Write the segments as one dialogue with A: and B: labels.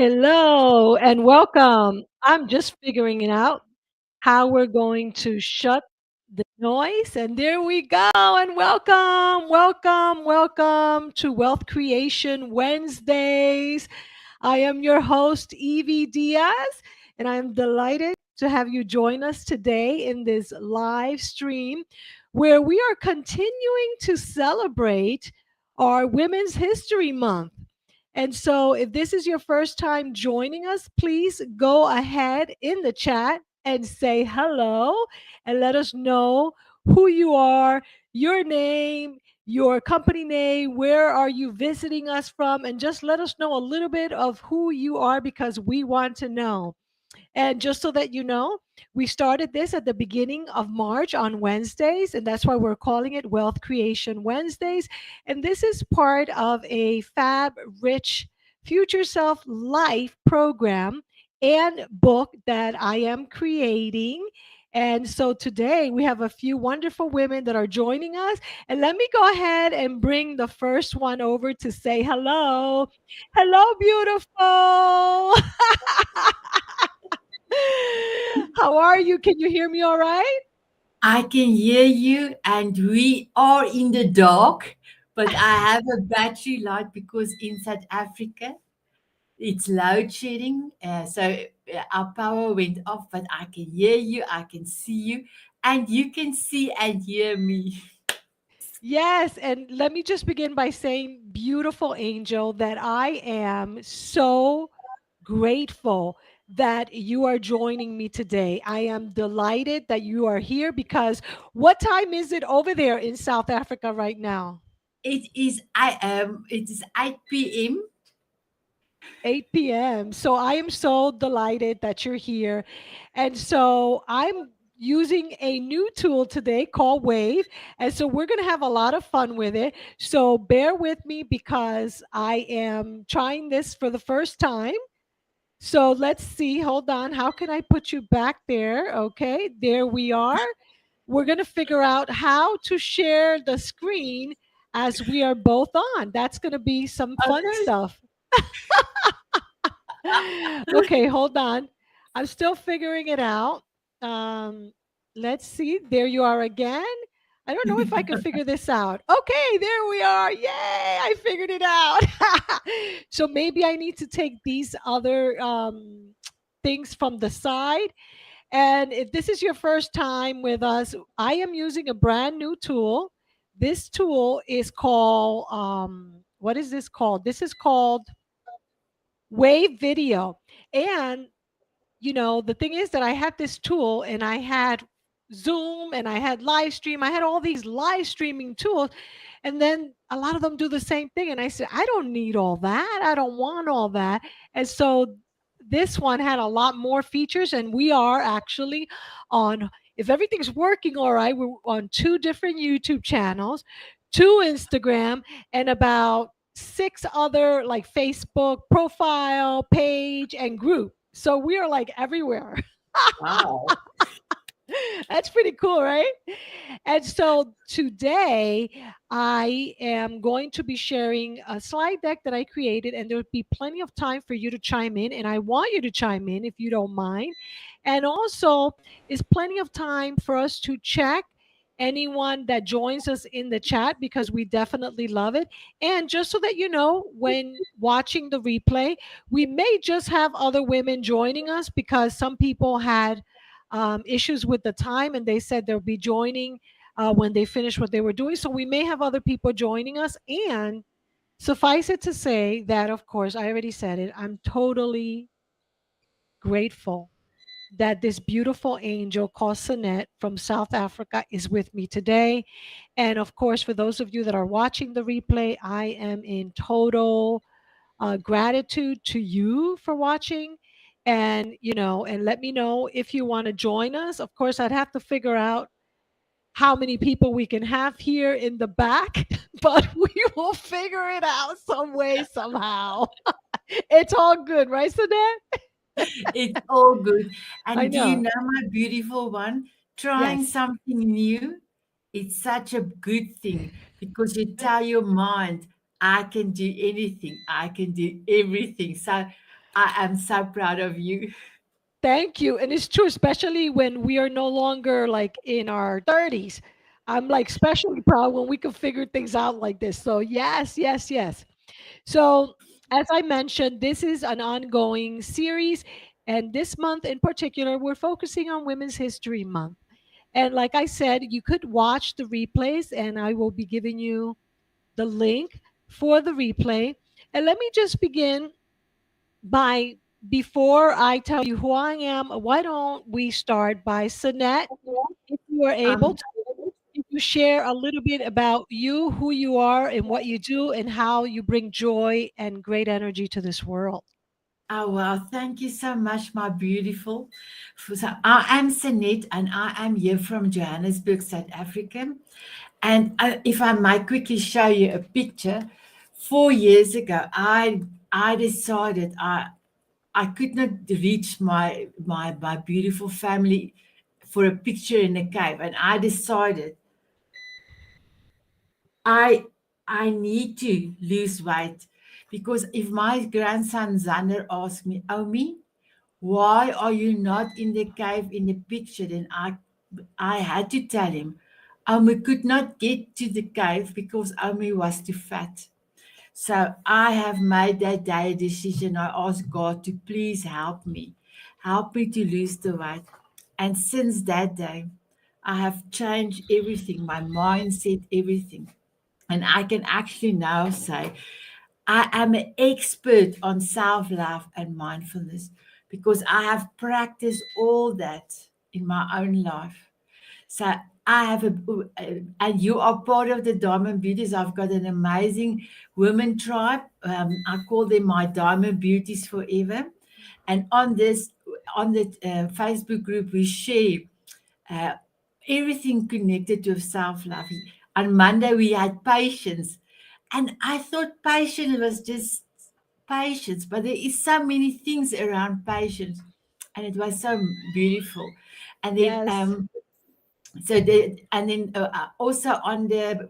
A: Hello and welcome. I'm just figuring it out how we're going to shut the noise. And there we go. And welcome to Wealth Creation Wednesdays. I am your host, Evie Diaz, and I am delighted to have you join us today in this live stream where we are continuing to celebrate our Women's History Month. And so, if this is your first time joining us, please go ahead in the chat and say hello and let us know who you are, your name, your company name, where are you visiting us from, and just let us know a little bit of who you are because we want to know. And just so that you know, we started this at the beginning of March on Wednesdays, and that's why we're calling it Wealth Creation Wednesdays. And this is part of a Fab Rich Future Self Life program and book that I am creating. And so today we have a few wonderful women that are joining us. And let me go ahead and bring the first one over to say hello. Hello, beautiful. How are you? Can you hear me all right?
B: I can hear you, and we are in the dark, but I have a battery light because in South Africa it's load shedding. Our power went off, but I can hear you, I can see you, and you can see and hear me.
A: Yes, and let me just begin by saying, beautiful angel, that I am so grateful that you are joining me today. I am delighted that you are here because what time is it over there in South Africa right now?
B: It is 8 p.m.
A: 8 p.m. So I am so delighted that you're here. And so I'm using a new tool today called Wave. And so we're going to have a lot of fun with it. So bear with me because I am trying this for the first time. So let's see. Hold on. How can I put you back there? Okay, there we are. We're going to figure out how to share the screen as we are both on. That's going to be some fun
B: Okay.
A: stuff. Okay, hold on. I'm still figuring it out. Um, let's see. There you are again. I don't know if I could figure this out. Okay, there we are. Yay, I figured it out. So maybe I need to take these other things from the side. And if this is your first time with us, I am using a brand new tool. This tool is called, what is this called? This is called Wave Video. And the thing is that I had this tool and I had Zoom and I had live stream. I had all these live streaming tools. And then a lot of them do the same thing. And I said, I don't need all that. I don't want all that. And so this one had a lot more features. And we are actually on, if everything's working all right, we're on two different YouTube channels, two Instagram, and about six other like Facebook profile, page, and group. So we are like everywhere.
B: Wow.
A: That's pretty cool, right? And so today I am going to be sharing a slide deck that I created, and there will be plenty of time for you to chime in. And I want you to chime in if you don't mind. And also, is plenty of time for us to check anyone that joins us in the chat because we definitely love it. And just so that you know, when watching the replay, we may just have other women joining us because some people had issues with the time and they said they'll be joining when they finish what they were doing. So we may have other people joining us. And suffice it to say that, of course, I already said it, I'm totally grateful that this beautiful angel called Sanette from South Africa is with me today. And of course, for those of you that are watching the replay, I am in total gratitude to you for watching. And, and let me know if you want to join us. Of course, I'd have to figure out how many people we can have here in the back, but we will figure it out some way, somehow. It's all good, right, Sanette?
B: It's all good.
A: I
B: And do you
A: know.
B: know, my beautiful one, trying
A: Yes.
B: something new, it's such a good thing because you tell your mind, I can do anything, I can do everything. So I am so proud of you.
A: Thank you. And it's true, especially when we are no longer like in our 30s. I'm like especially proud when we can figure things out like this. So, yes, yes, yes. So, as I mentioned, this is an ongoing series. And this month in particular, we're focusing on Women's History Month. And like I said, you could watch the replays, and I will be giving you the link for the replay. And let me just begin by, before I tell you who I am, why don't we start by Sanette, if you are able
B: Um,
A: to, if you share a little bit about you, who you are, and what you do, and how you bring joy and great energy to this world.
B: oh, well, thank you so much, my beautiful. So I am Sanette and I am here from Johannesburg, South Africa. And if I might quickly show you a picture, 4 years ago, I decided I could not reach my beautiful family for a picture in a cave, and I decided I I need to lose weight because if my grandson Zander asks me, Omi, why are you not in the cave in the picture? Then I had to tell him, Omi could not get to the cave because Omi was too fat. So I have made that day a decision. I asked God to please help me to lose the weight. And since that day, I have changed everything, my mindset, everything. And I can actually now say I am an expert on self love and mindfulness because I have practiced all that in my own life. So I have and you are part of the Diamond Beauties. I've got an amazing women tribe. I call them my Diamond Beauties Forever. And on the Facebook group, we share uh, everything connected to self love. On Monday, we had patience, and I thought patience was just patience, but there is so many things around patience, and it was so beautiful. And then
A: Yes.
B: and then also on the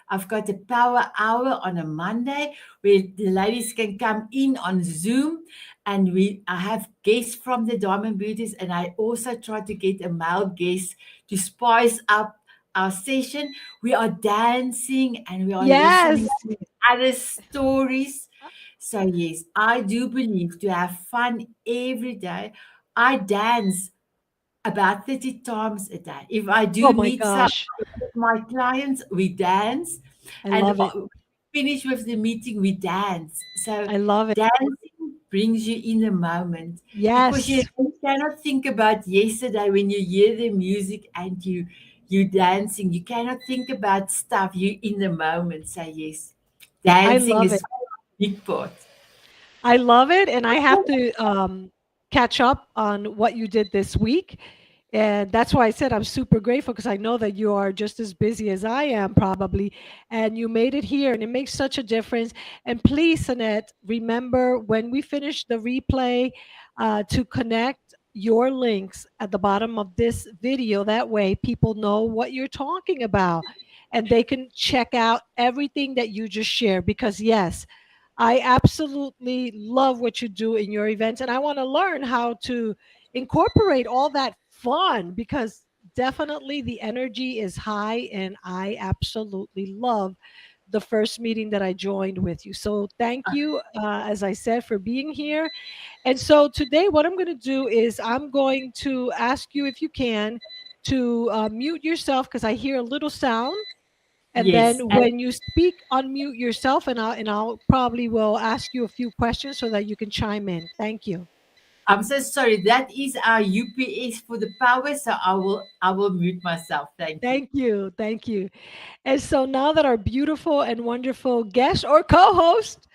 B: I've got a power hour on a Monday where the ladies can come in on Zoom, and I have guests from the Diamond Beauties, and I also try to get a male guest to spice up our session. We are dancing and we are listening
A: Yes.
B: to other stories. So yes, I do believe to have fun every day. I dance about 30 times a day. If I
A: Oh
B: do
A: my
B: meet some
A: gosh.
B: of my clients, we dance,
A: I
B: and
A: love it.
B: finish with the meeting, we dance. So
A: I love it.
B: dancing brings you in the moment because
A: Yes.
B: you cannot think about yesterday when you hear the music and you dancing. You cannot think about stuff. You in the moment. So yes,
A: I
B: dancing
A: love
B: is
A: it.
B: a big part.
A: I love it, and I have to catch up on what you did this week. And that's why I said I'm super grateful because I know that you are just as busy as I am, probably. And you made it here, and it makes such a difference. And please, Annette, remember when we finish the replay to connect your links at the bottom of this video. That way, people know what you're talking about and they can check out everything that you just shared. Because, yes, I absolutely love what you do in your events, and I want to learn how to incorporate all that fun because definitely the energy is high, and I absolutely love the first meeting that I joined with you. So thank you, as I said, for being here. And so today, what I'm going to do is I'm going to ask you if you can to mute yourself because I hear a little sound, and
B: Yes,
A: then
B: and
A: when you speak, unmute yourself, and I'll probably will ask you a few questions so that you can chime in. Thank you.
B: I'm so sorry. That is our UPS for the power. So I will mute myself. Thank you.
A: Thank you. Thank you. And so now that our beautiful and wonderful guest or co-host,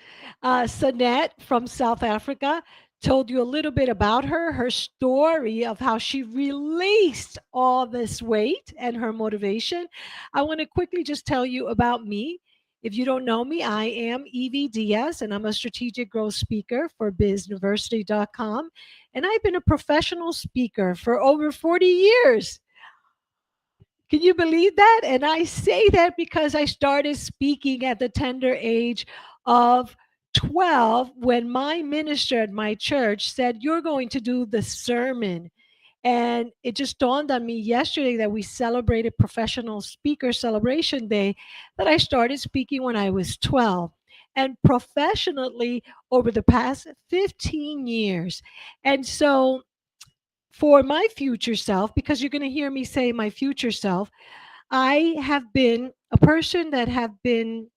A: Sanette from South Africa, told you a little bit about her story of how she released all this weight and her motivation, I want to quickly just tell you about me. If you don't know me, I am Evie Diaz, and I'm a strategic growth speaker for bizuniversity.com. And I've been a professional speaker for over 40 years. Can you believe that? And I say that because I started speaking at the tender age of 12 when my minister at my church said, "You're going to do the sermon." And it just dawned on me yesterday that we celebrated Professional Speaker Celebration Day, that I started speaking when I was 12 and professionally over the past 15 years. And so, for my future self, because you're going to hear me say my future self, I have been a person that have been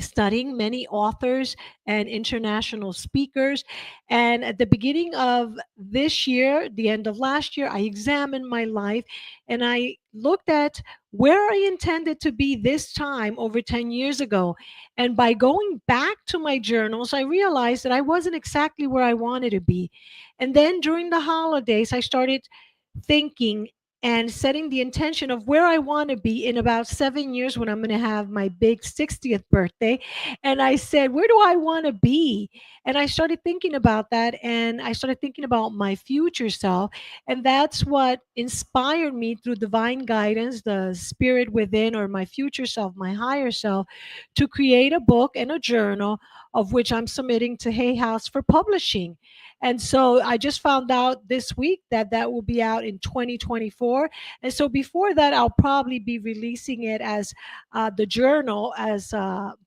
A: studying many authors and international speakers. And at the beginning of this year, the end of last year, I examined my life and I looked at where I intended to be this time over 10 years ago. And by going back to my journals, I realized that I wasn't exactly where I wanted to be. And then during the holidays, I started thinking and setting the intention of where I want to be in about 7 years when I'm going to have my big 60th birthday. And I said, where do I want to be? And I started thinking about that, and I started thinking about my future self. And that's what inspired me through divine guidance, the spirit within, or my future self, my higher self, to create a book and a journal of which I'm submitting to Hay House for publishing. And so I just found out this week that that will be out in 2024. And so before that, I'll probably be releasing it as the journal, as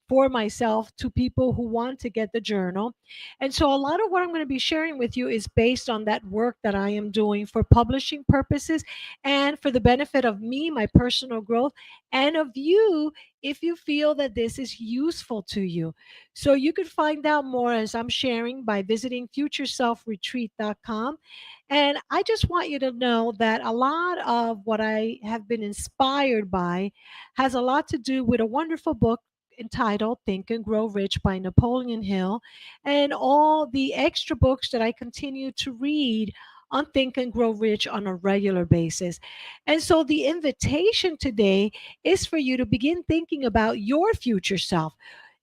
A: for myself, to people who want to get the journal. And so a lot of what I'm going to be sharing with you is based on that work that I am doing for publishing purposes and for the benefit of me, my personal growth, and of you if you feel that this is useful to you. So you could find out more as I'm sharing by visiting futureselfretreat.com. And I just want you to know that a lot of what I have been inspired by has a lot to do with a wonderful book entitled Think and Grow Rich by Napoleon Hill, and all the extra books that I continue to read on Think and Grow Rich on a regular basis. And so the invitation today is for you to begin thinking about your future self.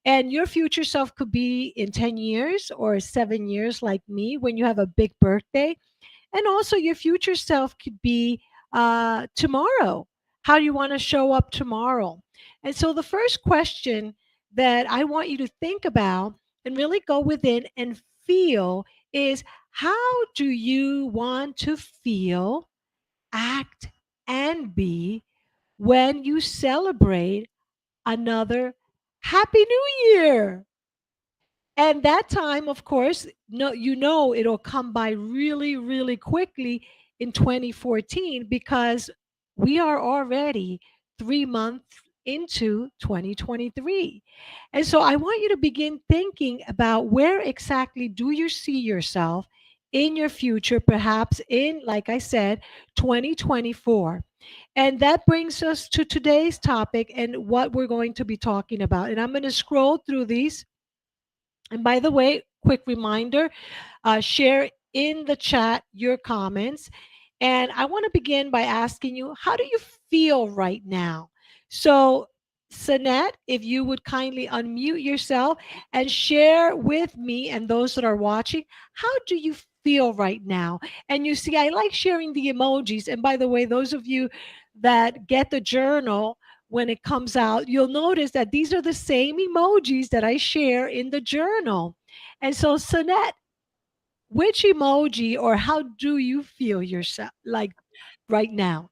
A: And your future self could be in 10 years or 7 years, like me, when you have a big birthday. And also, your future self could be tomorrow. How do you want to show up tomorrow? And so, the first question that I want you to think about and really go within and feel is, how do you want to feel, act, and be when you celebrate another Happy New Year? And that time, of course, no, you know it'll come by really, really quickly in 2014, because we are already 3 months into 2023. And so I want you to begin thinking about, where exactly do you see yourself in your future, perhaps in, like I said, 2024. And that brings us to today's topic and what we're going to be talking about. And I'm going to scroll through these. And by the way, quick reminder, share in the chat your comments. And I want to begin by asking you, how do you feel right now? So, Sanette, if you would kindly unmute yourself and share with me and those that are watching, how do you feel right now? And you see, I like sharing the emojis. And by the way, those of you that get the journal, when it comes out, you'll notice that these are the same emojis that I share in the journal. And so, Sanette, which emoji, or how do you feel yourself like right now?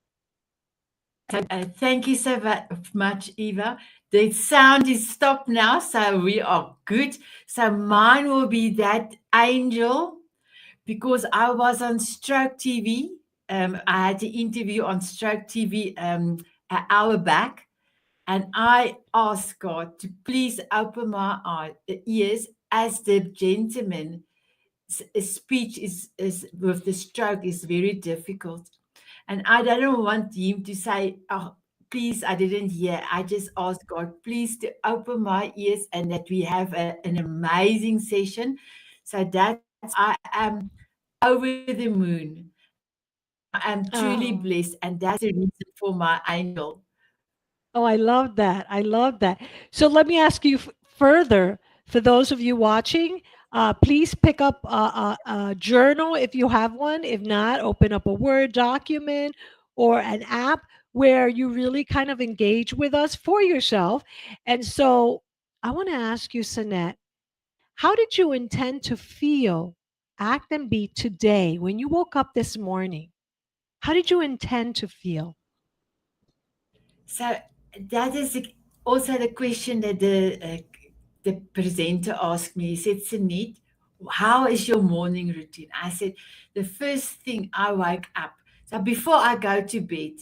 B: Thank you so much, Eva. The sound is stopped now, so we are good. So mine will be that angel, because I was on Stroke TV. I had an interview on Stroke TV an hour back, and I asked God to please open my ears, as the gentleman speech is with the stroke is very difficult. And I didn't want him to say, oh, please, I didn't hear. I just asked God, please, to open my ears, and that we have an amazing session. So that's why I am over the moon. I am truly
A: Oh,
B: blessed. And that's the reason for my angel.
A: oh, I love that. I love that. So let me ask you further, for those of you watching, please pick up a journal if you have one. If not, open up a Word document or an app where you really kind of engage with us for yourself. And so I want to ask you, Sanette, How did you intend to feel, act, and be today when you woke up this morning? How did you intend to feel?
B: So that is also the question that the presenter asked me. He said, Sunit, how is your morning routine? I said, the first thing I wake up. So before I go to bed,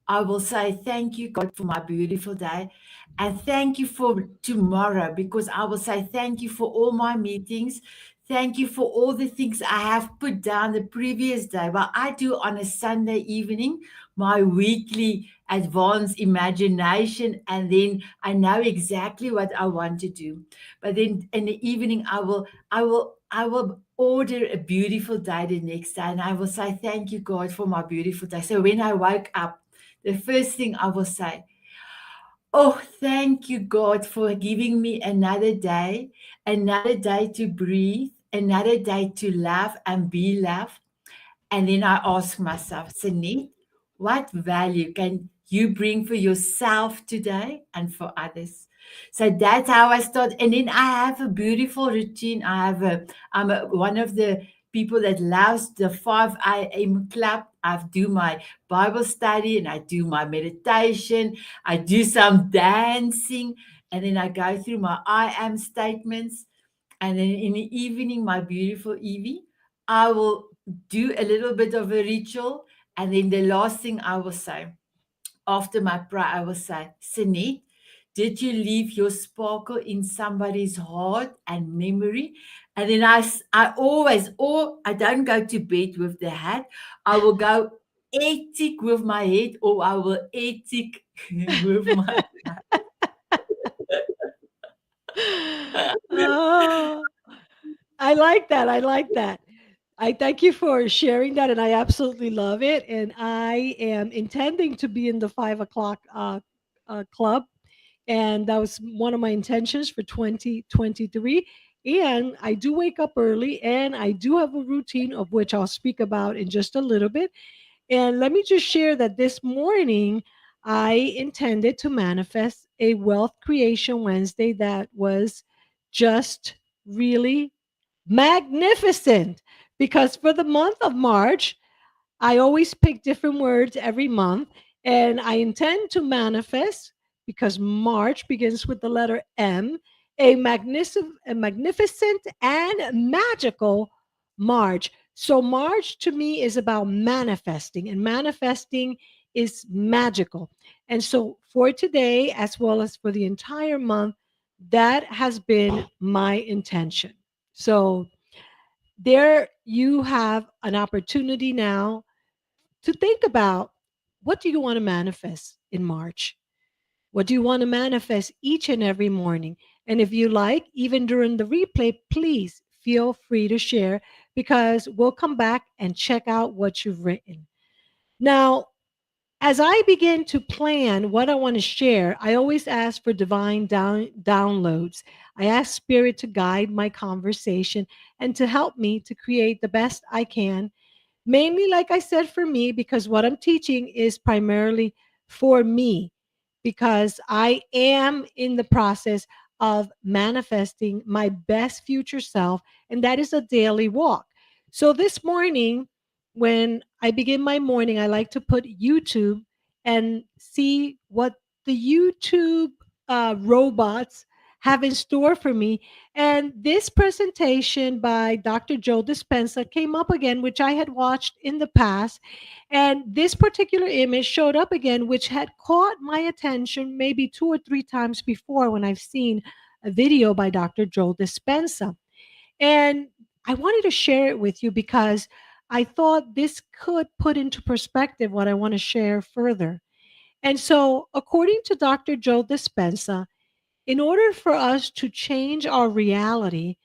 B: I will say, thank you, God, for my beautiful day. And thank you for tomorrow, because I will say, thank you for all my meetings. Thank you for all the things I have put down the previous day. Well, I do on a Sunday evening my weekly advanced imagination, and then I know exactly what I want to do. But then in the evening I will order a beautiful day the next day, and I will say thank you, God, for my beautiful day. So when I wake up, the first thing I will say, oh, thank you, God, for giving me another day to breathe, another day to love and be loved. And then I ask myself, Sunit, what value can you bring for yourself today and for others? So that's how I start. And then I have a beautiful routine. One of the people that loves the 5 a.m. club. I do my Bible study and I do my meditation. I do some dancing, and then I go through my I am statements. And then in the evening, my beautiful Evie, I will do a little bit of a ritual. And then the last thing I will say after my prayer, I will say, Sunit, did you leave your sparkle in somebody's heart and memory? And then I always, or I don't go to bed with the hat. I will go etic with my head, or I will etic with my.
A: Oh, I like that. I like that. I thank you for sharing that, and I absolutely love it. And I am intending to be in the 5 o'clock club, and that was one of my intentions for 2023. And I do wake up early, and I do have a routine of which I'll speak about in just a little bit. And let me just share that this morning I intended to manifest a wealth creation Wednesday that was just really magnificent, because for the month of March, I always pick different words every month, and I intend to manifest, because March begins with the letter M, a magnificent and magical March. So March to me is about manifesting, and manifesting is magical. And so for today, as well as for the entire month, that has been my intention. So there you have an opportunity now to think about, what do you want to manifest in March? What do you want to manifest each and every morning? And if you like, even during the replay, please feel free to share, because we'll come back and check out what you've written. Now, as I begin to plan what I want to share, I always ask for divine downloads. I ask Spirit to guide my conversation and to help me to create the best I can. Mainly, like I said, for me, because what I'm teaching is primarily for me, because I am in the process of manifesting my best future self, and that is a daily walk. So this morning, when I begin my morning, I like to put YouTube and see what the YouTube robots have in store for me. And this presentation by Dr. Joe Dispenza came up again, which I had watched in the past. And this particular image showed up again, which had caught my attention maybe 2 or 3 times before when I've seen a video by Dr. Joe Dispenza. And I wanted to share it with you because I thought this could put into perspective what I want to share further. And so, according to Dr. Joe Dispenza, in order for us to change our reality,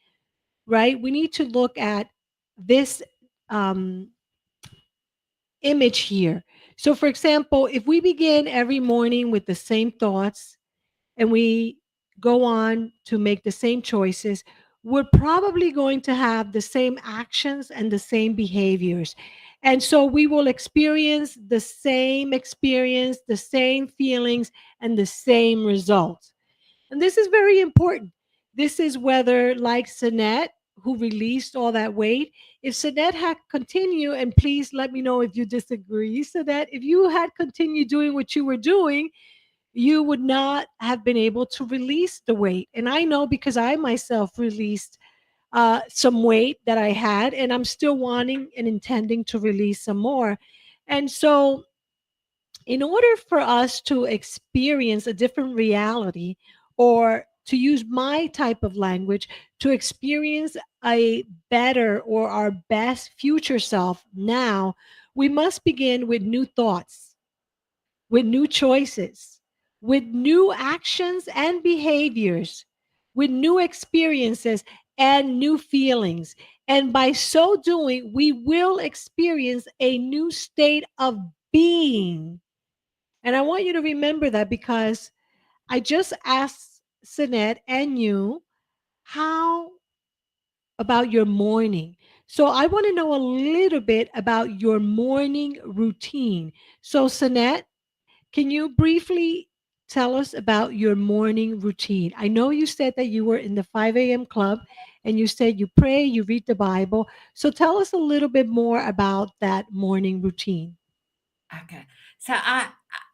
A: right, we need to look at this um, image here. So, for example, if we begin every morning with the same thoughts and we go on to make the same choices, we're probably going to have the same actions and the same behaviors. And so we will experience, the same feelings, and the same results. And this is very important, This is whether, like Sinette, who released all that weight, if Sinette had continued, and please let me know if you disagree, Sinette, if you had continued doing what you were doing, you would not have been able to release the weight. And I know because I myself released some weight that I had, and I'm still wanting and intending to release some more. And so, in order for us to experience a different reality, or to use my type of language, to experience a better or our best future self now, we must begin with new thoughts, with new choices, with new actions and behaviors, with new experiences and new feelings. And by so doing, we will experience a new state of being. And I want you to remember that, because I just asked Sinette and you, how about your morning? So I want to know a little bit about your morning routine. So, Sinette, can you briefly tell us about your morning routine? I know you said that you were in the 5 a.m. club, and you said you pray, you read the Bible. So tell us a little bit more about that morning routine.
B: Okay. So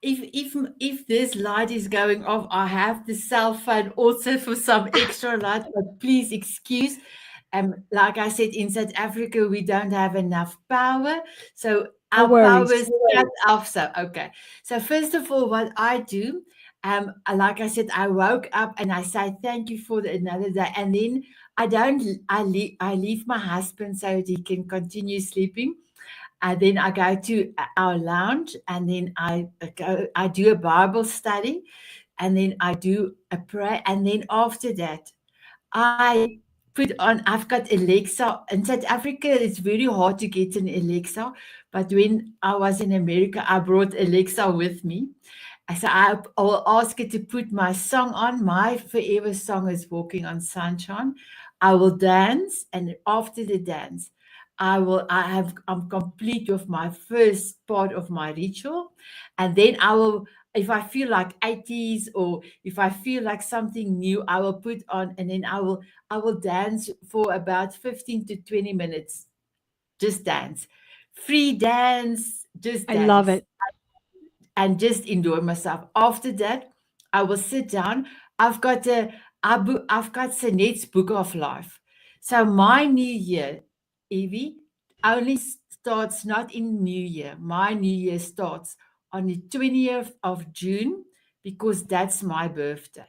B: if this light is going off, I have the cell phone also for some extra light, but please excuse. Like I said, in South Africa, we don't have enough power. So
A: No
B: our power
A: worries.
B: is cut off. So okay. So first of all, what I do, like I said, I woke up and I say thank you for another day. And then I don't I leave my husband so that he can continue sleeping, and then I go to our lounge, and then I do a Bible study, and then I do a prayer, and then after that, I put on. I've got Alexa in South Africa. It's very hard to get an Alexa, but when I was in America, I brought Alexa with me. So I will ask her to put my song on. My forever song is "Walking on Sunshine." I will dance, and after the dance, I'm complete with my first part of my ritual, and then I will. If I feel like 80s, or if I feel like something new, I will put on, and then I will dance for about 15 to 20 minutes. Just dance. Free dance, just
A: I love
B: dance
A: it.
B: and just enjoy myself. After that, I will sit down. I've got I've got Sanet's Book of Life. So my new year, Evie, only starts not in New Year. My New Year starts on the 20th of June, because that's my birthday.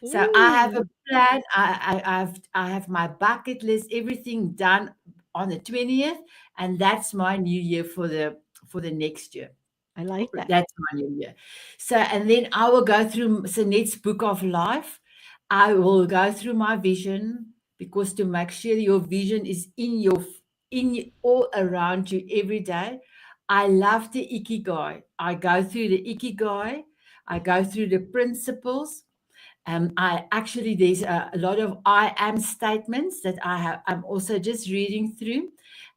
B: So I have a
A: Ooh,
B: plan. I have my bucket list, everything done on the 20th, and that's my new year for the next year.
A: I like that.
B: That's my new year. So, and then I will go through Sanet's Book of Life. I will go through my vision, because to make sure your vision is all around you every day. I love the Ikigai. I go through the Ikigai. I go through the principles. I actually there's a lot of I am statements that I'm also just reading through,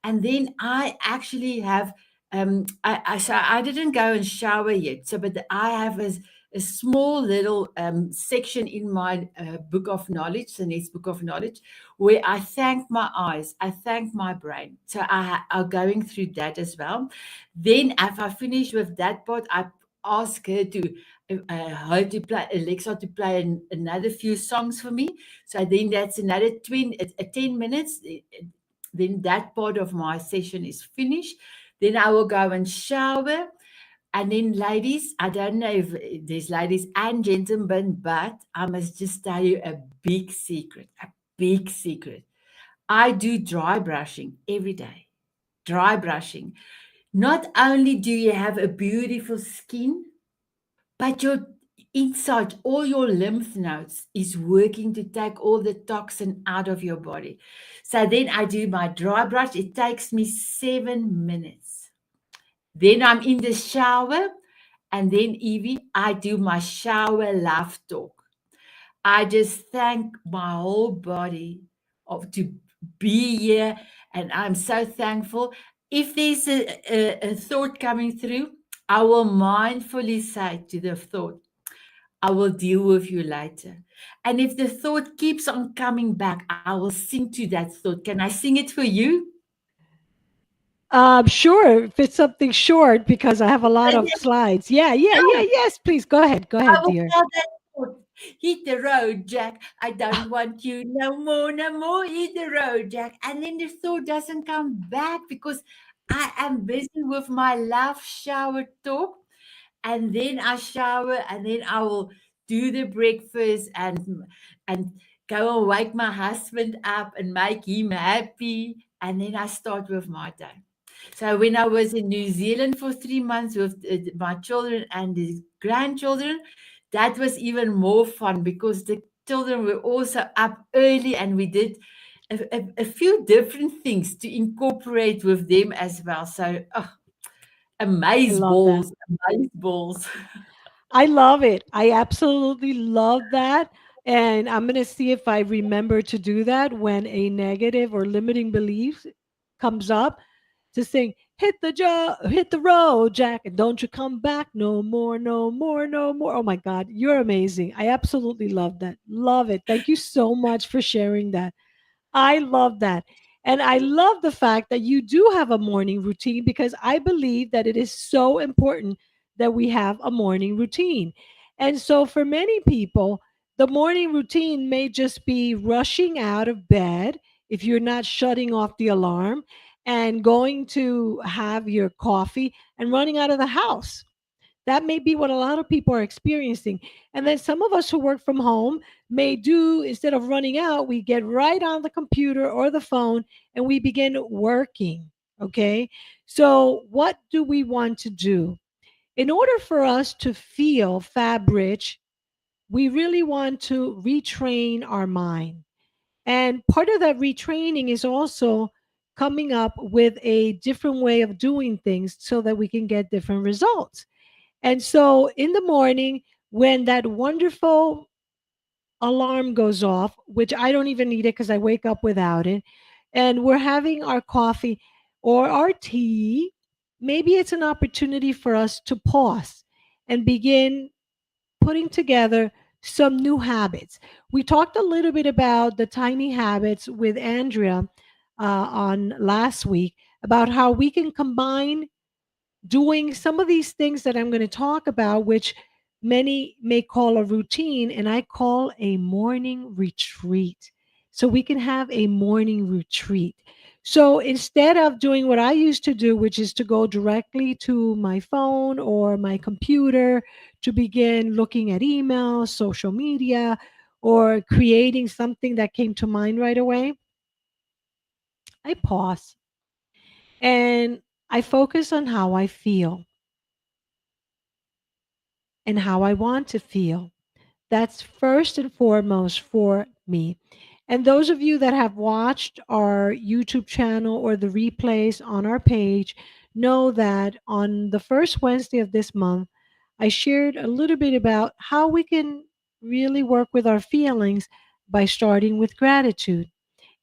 B: and then I actually have so I didn't go and shower yet. So, but I have a small little section in my book of knowledge, the next book of knowledge, where I thank my eyes, I thank my brain. So I'm going through that as well. Then, if I finish with that part, I ask her to her to play Alexa to play another few songs for me. So then that's another 10 minutes. Then that part of my session is finished. Then I will go and shower. And then, ladies, I don't know if there's ladies and gentlemen, but I must just tell you a big secret, a big secret. I do dry brushing every day. Dry brushing. Not only do you have a beautiful skin, but your inside, all your lymph nodes is working to take all the toxin out of your body. So then I do my dry brush. It takes me 7 minutes. Then I'm in the shower. And then, Evie, I do my shower love talk. I just thank my whole body to be here. And I'm so thankful. If there's a thought coming through, I will mindfully say to the thought, I will deal with you later. And if the thought keeps on coming back, I will sing to that thought. Can I sing it for you?
A: Sure, if it's something short because I have a lot of slides. Yeah, yeah, yeah,
B: No,
A: yes, please go ahead. Go
B: I
A: ahead,
B: will
A: dear.
B: tell that thought. Hit the road, Jack. I don't want you no more, no more. Hit the road, Jack. And then the thought doesn't come back because I am busy with my love shower talk. And then I shower, and then I will do the breakfast and go and wake my husband up and make him happy. And then I start with my day. So when I was in New Zealand for 3 months with my children and the grandchildren, that was even more fun because the children were also up early and we did a few different things to incorporate with them as well. So, oh,
A: I
B: amaze
A: love that.
B: balls, amaze balls.
A: I love it. I absolutely love that. And I'm going to see if I remember to do that when a negative or limiting belief comes up to sing, hit the road, Jack, and don't you come back no more, no more, no more. Oh my God, you're amazing. I absolutely love that. Love it. Thank you so much for sharing that. I love that. And I love the fact that you do have a morning routine because I believe that it is so important that we have a morning routine. And so for many people, the morning routine may just be rushing out of bed if you're not shutting off the alarm and going to have your coffee and running out of the house. That may be what a lot of people are experiencing. And then some of us who work from home may do, instead of running out, we get right on the computer or the phone and we begin working. Okay. So, what do we want to do? In order for us to feel fab rich, we really want to retrain our mind. And part of that retraining is also coming up with a different way of doing things so that we can get different results. And so in the morning, when that wonderful alarm goes off, which I don't even need it because I wake up without it, and we're having our coffee or our tea, maybe it's an opportunity for us to pause and begin putting together some new habits. We talked a little bit about the tiny habits with Andrea on last week about how we can combine doing some of these things that I'm going to talk about, which many may call a routine, and I call a morning retreat. So we can have a morning retreat. So instead of doing what I used to do, which is to go directly to my phone or my computer to begin looking at emails, social media, or creating something that came to mind right away, I pause and I focus on how I feel and how I want to feel. That's first and foremost for me. And those of you that have watched our YouTube channel or the replays on our page know that on the first Wednesday of this month, I shared a little bit about how we can really work with our feelings by starting with gratitude.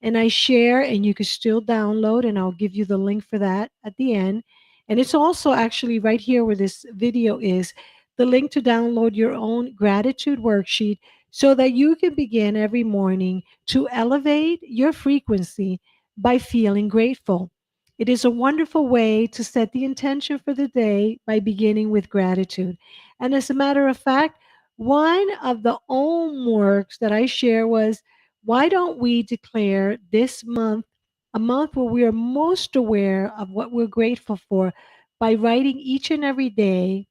A: And I share, and you can still download, and I'll give you the link for that at the end. And it's also actually right here where this video is the link to download your own gratitude worksheet so that you can begin every morning to elevate your frequency by feeling grateful. It is a wonderful way to set the intention for the day by beginning with gratitude. And as a matter of fact, one of the homeworks that I share was why don't we declare this month a month where we are most aware of what we're grateful for by writing each and every day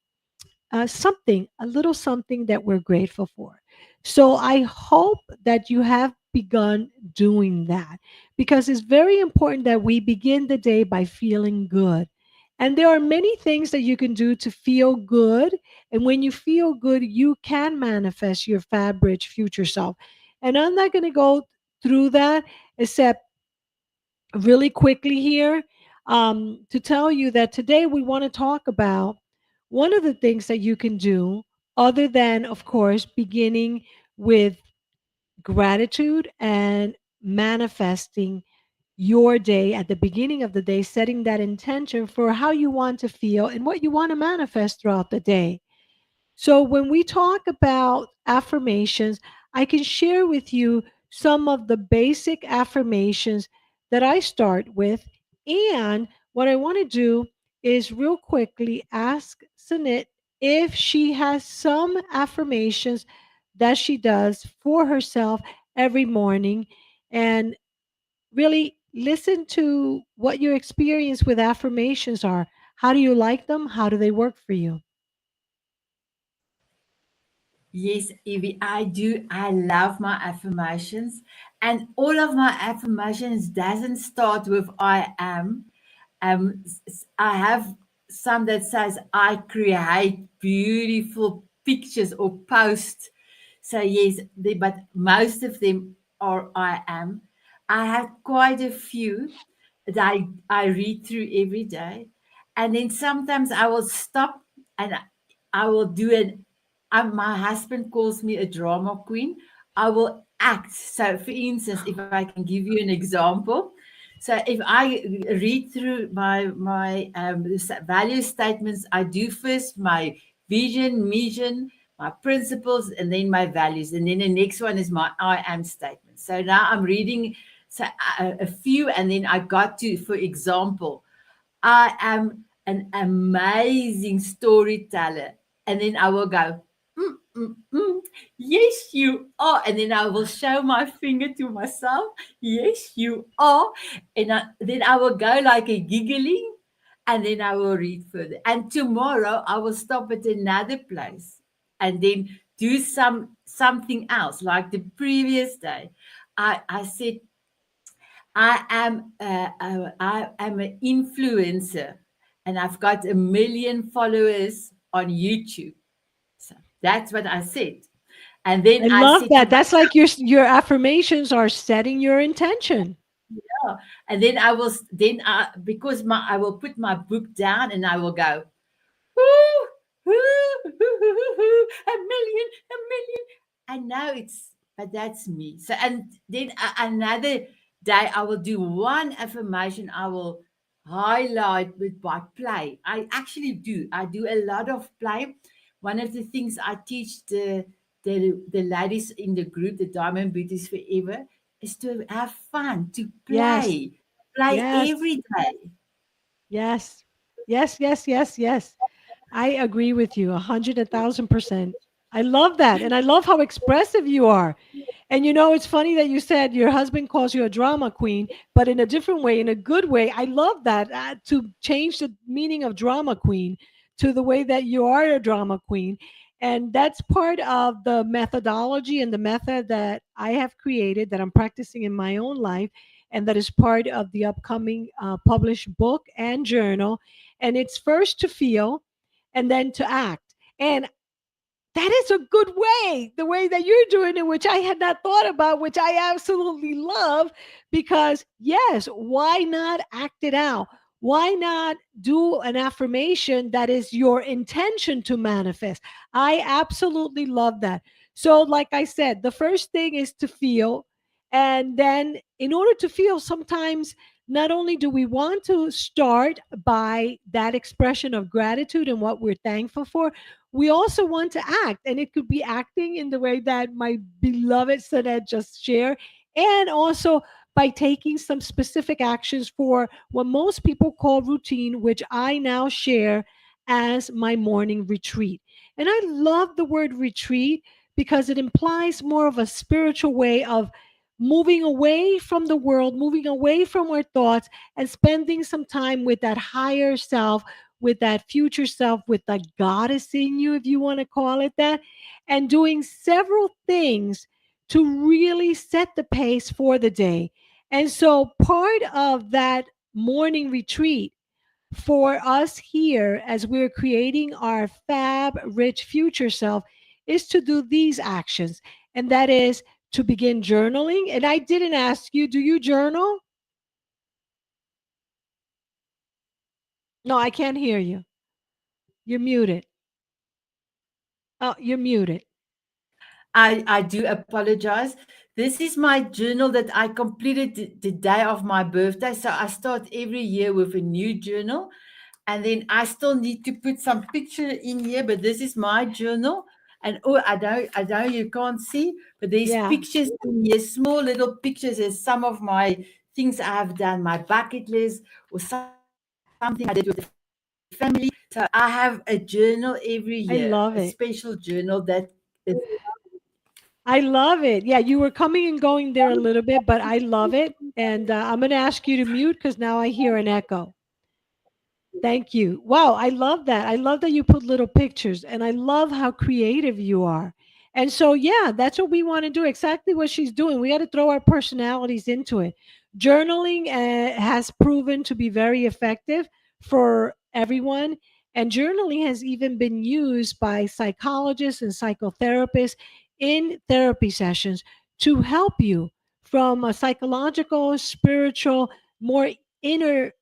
A: something, a little something that we're grateful for. So I hope that you have begun doing that because it's very important that we begin the day by feeling good. And there are many things that you can do to feel good. And when you feel good, you can manifest your fabric future self. And I'm not going to go through that except really quickly here to tell you that today we want to talk about one of the things that you can do, other than, of course, beginning with gratitude and manifesting your day at the beginning of the day, setting that intention for how you want to feel and what you want to manifest throughout the day. So, when we talk about affirmations, I can share with you some of the basic affirmations that I start with. And what I want to do is real quickly ask Sanit if she has some affirmations that she does for herself every morning, and really listen to what your experience with affirmations are. How do you like them? How do they work for you?
B: Yes, Evie, I do. I love my affirmations, and all of my affirmations doesn't start with "I am." I have some that says "I create beautiful pictures" or posts. So yes, but most of them are "I am." I have quite a few that I read through every day, and then sometimes I will stop and I will do an my husband calls me a drama queen. I will act. So, for instance, if I can give you an example, so if I read through my value statements, I do first my vision, mission, my principles, and then my values, and then the next one is my I am statement. So now I'm reading so a few, and then I got to, for example, I am an amazing storyteller. And then I will go, mm, mm, mm, yes, you are. And then I will show my finger to myself, yes, you are. And then I will go like a giggling, and then I will read further. And tomorrow I will stop at another place and then do something else. Like the previous day, I said, I am an influencer, and I've got 1 million followers on YouTube. So that's what I said. And then
A: I
B: I
A: love
B: said to
A: that.
B: myself,
A: That's like your affirmations are setting your intention.
B: and then then because I will put my book down and I will go, woo, woo, woo, 1 million, 1 million. And now but that's me. So, and then another day, I will do one affirmation. I will highlight with by play. I actually do. I do a lot of play. One of the things I teach the ladies in the group, the Diamond Beauties Forever, is to have fun, to
A: Yes.
B: play
A: Yes.
B: every day.
A: Yes. Yes, yes, yes, yes. I agree with you 100,000%. I love that. And I love how expressive you are. And it's funny that you said your husband calls you a drama queen, but in a different way, in a good way. I love that, to change the meaning of drama queen to the way that you are a drama queen. And that's part of the methodology and the method that I have created that I'm practicing in my own life. And that is part of the upcoming published book and journal. And it's first to feel and then to act. And that is a good way, the way that you're doing it, which I had not thought about, which I absolutely love. Because, yes, why not act it out? Why not do an affirmation that is your intention to manifest? I absolutely love that. So, like I said, the first thing is to feel. And then, in order to feel, sometimes not only do we want to start by that expression of gratitude and what we're thankful for, we also want to act. And it could be acting in the way that my beloved Sanet just shared, and also by taking some specific actions for what most people call routine, which I now share as my morning retreat. And I love the word retreat because it implies more of a spiritual way of moving away from the world, moving away from our thoughts, and spending some time with that higher self, with that future self, with the goddess in you, if you want to call it that, and doing several things to really set the pace for the day. And so, part of that morning retreat for us here, as we're creating our fab rich future self, is to do these actions. And that is to begin journaling. And I didn't ask you, do you journal? No, I can't hear you. You're muted. Oh, you're muted.
B: I do apologize. This is my journal that I completed the day of my birthday. So I start every year with a new journal. And then I still need to put some picture in here, but this is my journal. And oh, I know you can't see, but there's
A: Yeah,
B: pictures in here, small little pictures. There's some of my things I have done, my bucket list, or something I did with the family. So I have a journal every year, a
A: I love
B: special
A: it.
B: journal that is.
A: I love it. Yeah, you were coming and going there a little bit, but I love it. And I'm going to ask you to mute because now I hear an echo. Thank you. Wow, I love that. I love that you put little pictures and I love how creative you are. And so, yeah, that's what we want to do. Exactly what she's doing. We got to throw our personalities into it. Journaling has proven to be very effective for everyone. And journaling has even been used by psychologists and psychotherapists in therapy sessions to help you from a psychological, spiritual, more inner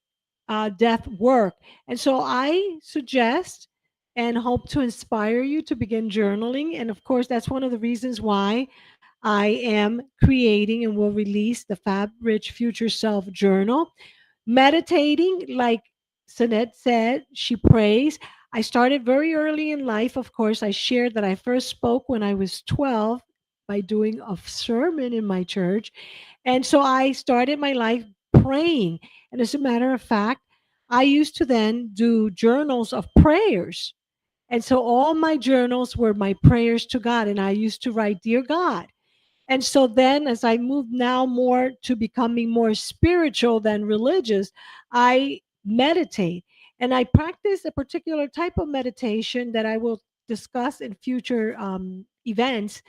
A: death work. And so I suggest and hope to inspire you to begin journaling. And of course, that's one of the reasons why I am creating and will release the Fab Rich Future Self Journal. Meditating, like Sanette said, she prays. I started very early in life. Of course, I shared that I first spoke when I was 12 by doing a sermon in my church. And so I started my life praying. And as a matter of fact, I used to then do journals of prayers. And so all my journals were my prayers to God. And I used to write, Dear God. And so then, as I move now more to becoming more spiritual than religious, I meditate and I practice a particular type of meditation that I will discuss in future events,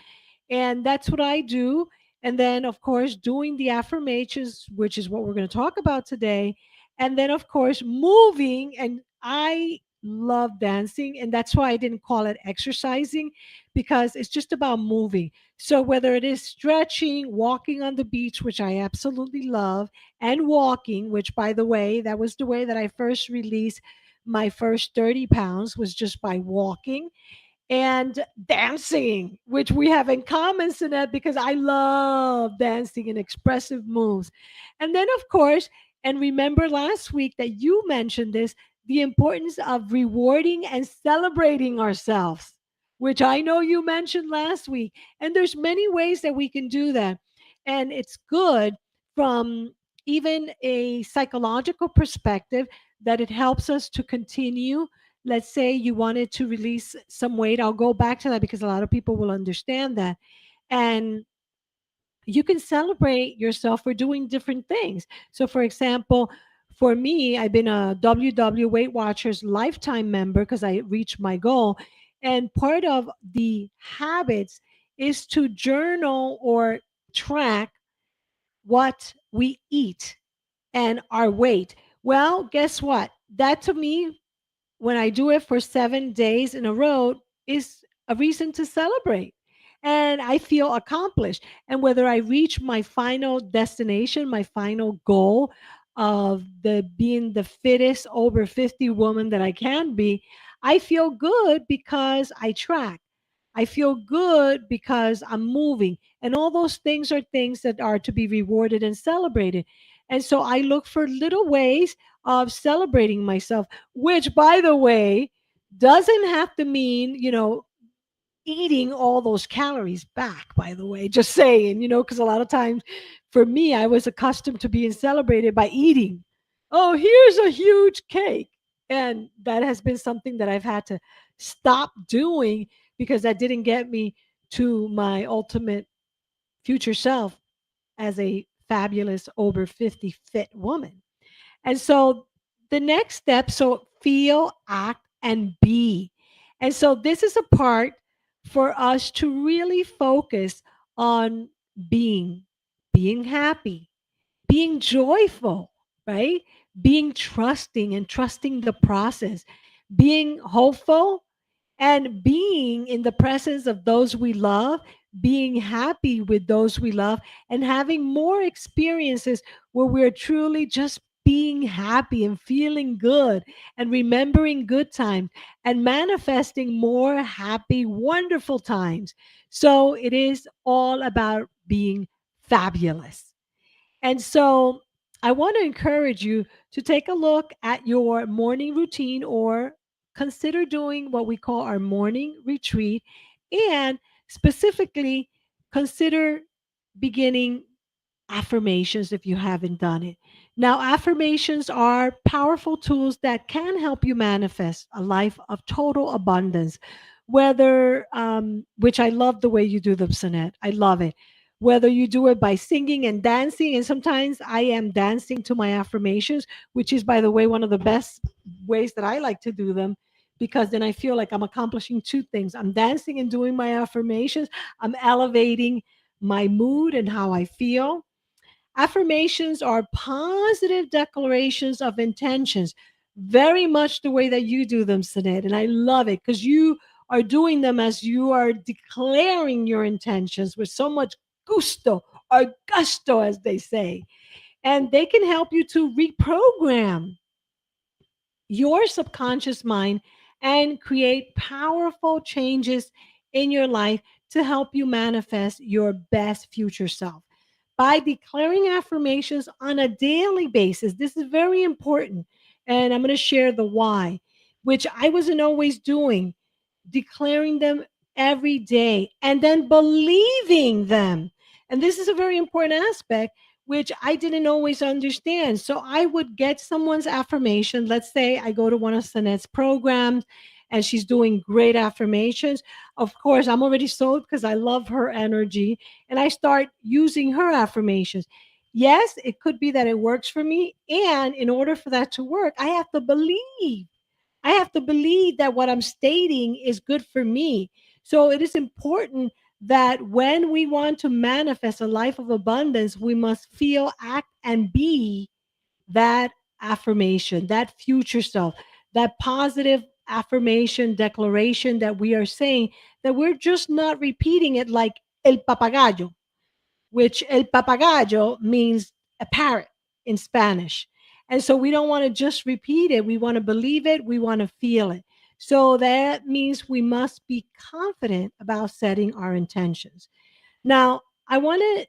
A: and that's what I do. And then, of course, doing the affirmations, which is what we're going to talk about today. And then, of course, moving. And I love dancing. And that's why I didn't call it exercising, because it's just about moving. So, whether it is stretching, walking on the beach, which I absolutely love, and walking, which, by the way, that was the way that I first released my first 30 pounds, was just by walking, and dancing, which we have in common, Sinette, because I love dancing and expressive moves. And then, of course, and remember last week that you mentioned this, the importance of rewarding and celebrating ourselves, which I know you mentioned last week. And there's many ways that we can do that. And it's good from even a psychological perspective that it helps us to continue. Let's say you wanted to release some weight. I'll go back to that because a lot of people will understand that. And you can celebrate yourself for doing different things. So, for example, for me, I've been a WW Weight Watchers lifetime member because I reached my goal. And part of the habits is to journal or track what we eat and our weight. Well, guess what? That to me, when I do it for 7 days in a row, is a reason to celebrate. And I feel accomplished. And whether I reach my final destination, my final goal of the being the fittest over 50 woman that I can be, I feel good because I track. I feel good because I'm moving. And all those things are things that are to be rewarded and celebrated. And so I look for little ways of celebrating myself, which, by the way, doesn't have to mean, eating all those calories back, by the way, just saying, because a lot of times for me, I was accustomed to being celebrated by eating. Oh, here's a huge cake. And that has been something that I've had to stop doing because that didn't get me to my ultimate future self as a fabulous over 50 fit woman. And so the next step, so feel, act, and be. And so this is a part for us to really focus on being, being happy, being joyful, right? Being trusting and trusting the process, being hopeful and being in the presence of those we love, being happy with those we love, and having more experiences where we're truly just being happy and feeling good and remembering good times and manifesting more happy, wonderful times. So it is all about being fabulous. And so I want to encourage you to take a look at your morning routine or consider doing what we call our morning retreat, and specifically consider beginning affirmations if you haven't done it. Now, affirmations are powerful tools that can help you manifest a life of total abundance. Which I love the way you do them, Sinette. I love it. Whether you do it by singing and dancing, and sometimes I am dancing to my affirmations, which is, by the way, one of the best ways that I like to do them, because then I feel like I'm accomplishing two things. I'm dancing and doing my affirmations, I'm elevating my mood and how I feel. Affirmations are positive declarations of intentions, very much the way that you do them, Sinead. And I love it because you are doing them as you are declaring your intentions with so much gusto or gusto, as they say. And they can help you to reprogram your subconscious mind and create powerful changes in your life to help you manifest your best future self. By declaring affirmations on a daily basis, this is very important. And I'm going to share the why, which I wasn't always doing, declaring them every day and then believing them. And this is a very important aspect, which I didn't always understand. So I would get someone's affirmation. Let's say I go to one of Sanet's programs and she's doing great affirmations. Of course, I'm already sold because I love her energy and I start using her affirmations. Yes, it could be that it works for me. And in order for that to work, I have to believe. I have to believe that what I'm stating is good for me. So it is important that when we want to manifest a life of abundance, we must feel, act, and be that affirmation, that future self, that positive affirmation declaration that we are saying, that we're just not repeating it like el papagayo, which el papagayo means a parrot in Spanish. And so we don't want to just repeat it. We want to believe it. We want to feel it. So that means we must be confident about setting our intentions. Now, I want to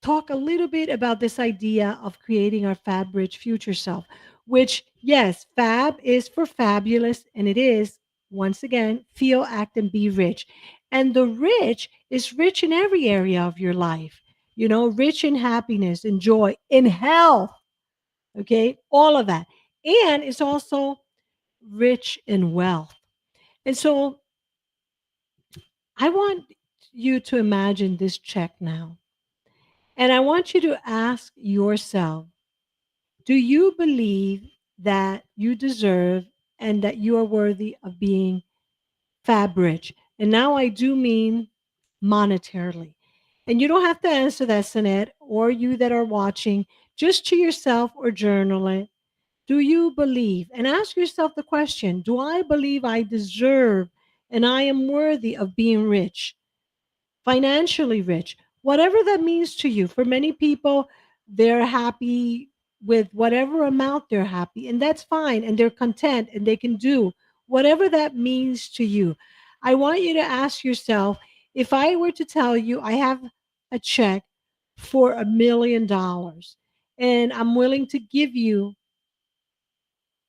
A: talk a little bit about this idea of creating our fab rich future self, which, yes, fab is for fabulous, and it is, once again, feel, act, and be rich. And the rich is rich in every area of your life, rich in happiness, in joy, in health, okay, all of that. And it's also rich in wealth. And so I want you to imagine this check now. And I want you to ask yourself, do you believe that you deserve and that you are worthy of being fab rich? And now I do mean monetarily. And you don't have to answer that, Sinette, or you that are watching, just to yourself or journal it. Do you believe? And ask yourself the question, do I believe I deserve and I am worthy of being rich? Financially rich, whatever that means to you. For many people, they're happy with whatever amount they're happy, and that's fine, and they're content and they can do whatever that means to you. I want you to ask yourself, if I were to tell you I have a check for $1 million and I'm willing to give you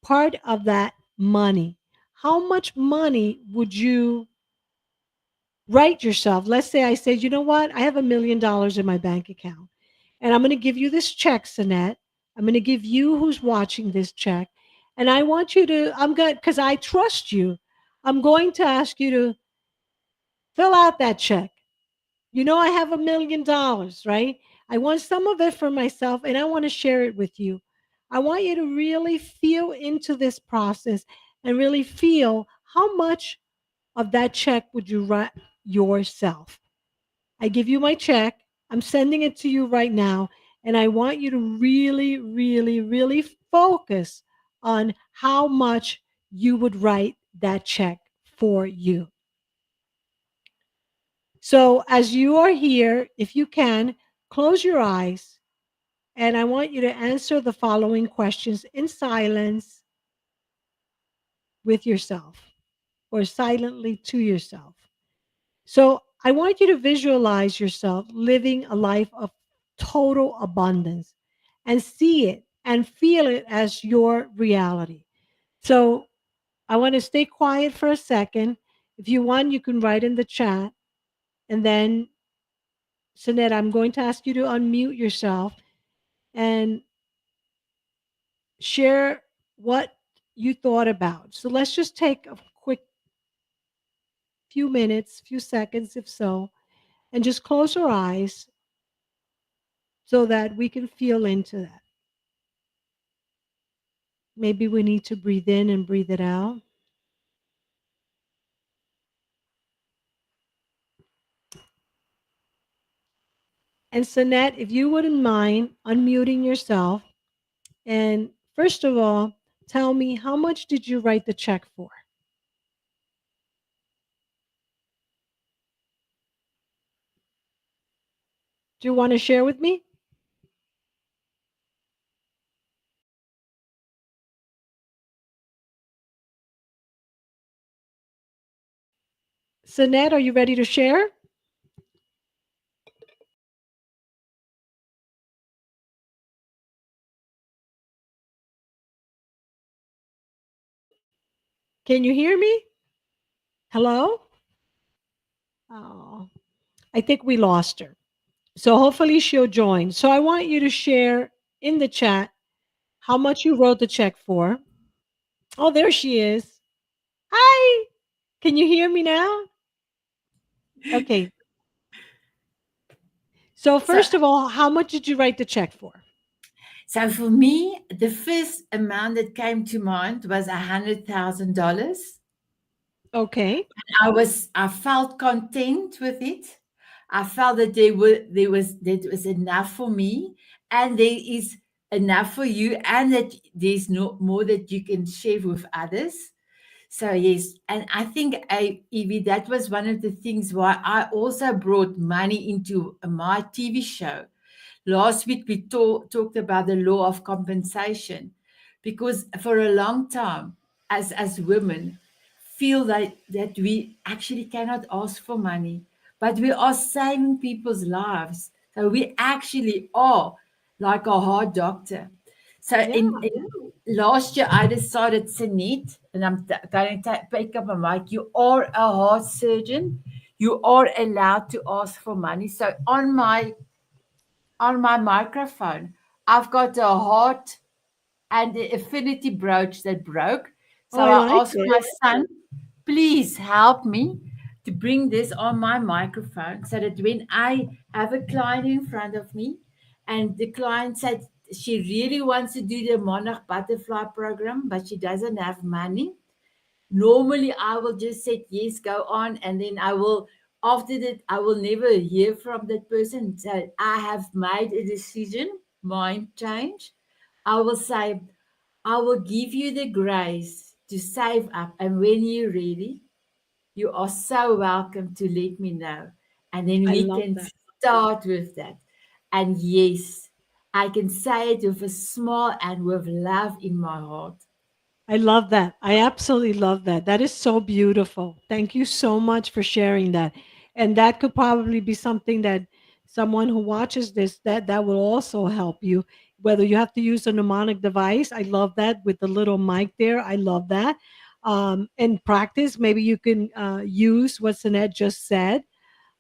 A: part of that money, how much money would you write yourself? Let's say I said, you know what? I have $1 million in my bank account. And I'm going to give you this check, Sinette. I'm going to give you who's watching this check. And I want you to, I'm going, because I trust you, I'm going to ask you to fill out that check. I have $1 million, right? I want some of it for myself and I want to share it with you. I want you to really feel into this process and really feel how much of that check would you write yourself. I give you my check. I'm sending it to you right now. And I want you to really, really, really focus on how much you would write that check for you. So, as you are here, if you can, close your eyes. And I want you to answer the following questions in silence with yourself or silently to yourself. So, I want you to visualize yourself living a life of total abundance and see it and feel it as your reality. So I want to stay quiet for a second. If you want, you can write in the chat. And then, Sunette, I'm going to ask you to unmute yourself and share what you thought about. So let's just take a quick few minutes, few seconds, if so, and just close our eyes so that we can feel into that. Maybe we need to breathe in and breathe it out. And Sanette, if you wouldn't mind unmuting yourself, and first of all, tell me, how much did you write the check for? Do you want to share with me? Sanette, are you ready to share? Can you hear me? Hello? Oh, I think we lost her. So hopefully she'll join. So I want you to share in the chat how much you wrote the check for. Oh, there she is. Hi. Can you hear me now? Okay. So
B: So,
A: first of all, how much did you write the check for?
B: so for me, the first amount that came to mind was $100,000.
A: Okay.
B: I felt content with it. I felt that that was enough for me, and there is enough for you, and that there's no more that you can share with others. So yes, and I think Evie, that was one of the things why I also brought money into my TV show. Last week we talked about the law of compensation, because for a long time, as women, feel that we actually cannot ask for money, but we are saving people's lives. So we actually are like a heart doctor. So
A: Yeah.
B: in last year, I decided, Sanit, and I'm going to pick up a mic. You are a heart surgeon. You are allowed to ask for money. So on my microphone, I've got a heart and the affinity brooch that broke.
A: Oh,
B: So
A: I
B: I
A: like
B: asked
A: it.
B: my son, please help me to bring this on my microphone so that when I have a client in front of me and the client said she really wants to do the monarch butterfly program, but she doesn't have money. Normally, I will just say, yes, go on. And then after that, I will never hear from that person. So I have made a decision, mind change. I will say, I will give you the grace to save up. And when you're ready, you are so welcome to let me know. And then
A: I
B: we
A: love
B: can
A: that.
B: start with that. And yes, I can say it with a smile and with love in my heart.
A: I love that. I absolutely love that. That is so beautiful. Thank you so much for sharing that. And that could probably be something that someone who watches this that will also help you. Whether you have to use a mnemonic device, I love that with the little mic there. I love that. In practice, maybe you can use what Sinette just said.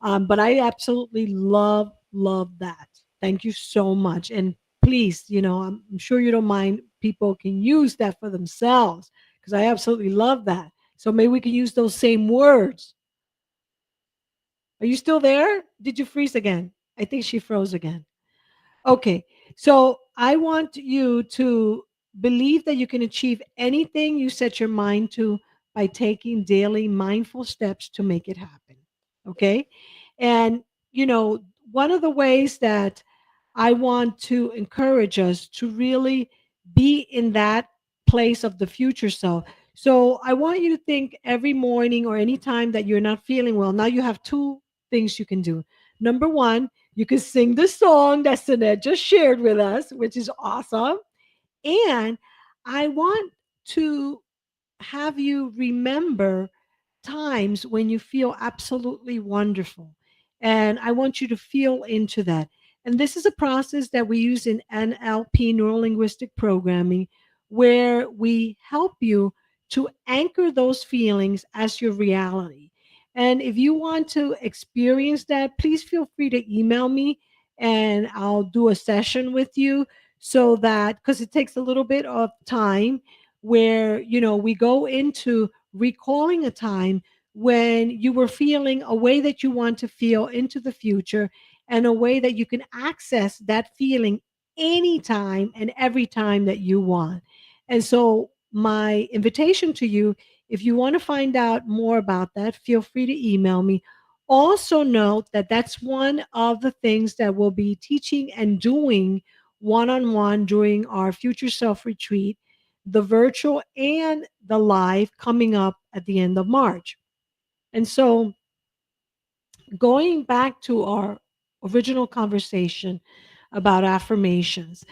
A: But I absolutely love that. Thank you so much. And please, I'm sure you don't mind people can use that for themselves because I absolutely love that. So maybe we can use those same words. Are you still there? Did you freeze again? I think she froze again. Okay. So I want you to believe that you can achieve anything you set your mind to by taking daily mindful steps to make it happen. Okay. And, one of the ways that I want to encourage us to really be in that place of the future self. So I want you to think every morning or any time that you're not feeling well. Now you have two things you can do. Number one, you can sing the song that Sinette just shared with us, which is awesome. And I want to have you remember times when you feel absolutely wonderful. And I want you to feel into that. And this is a process that we use in NLP, neuro linguistic programming, where we help you to anchor those feelings as your reality. And if you want to experience that, please feel free to email me and I'll do a session with you, so that, because it takes a little bit of time, where, we go into recalling a time when you were feeling a way that you want to feel into the future, and a way that you can access that feeling anytime and every time that you want. And so, my invitation to you, if you want to find out more about that, feel free to email me. Also, note that that's one of the things that we'll be teaching and doing one on one during our Future Self Retreat, the virtual and the live, coming up at the end of March. And so, going back to our original conversation about affirmations,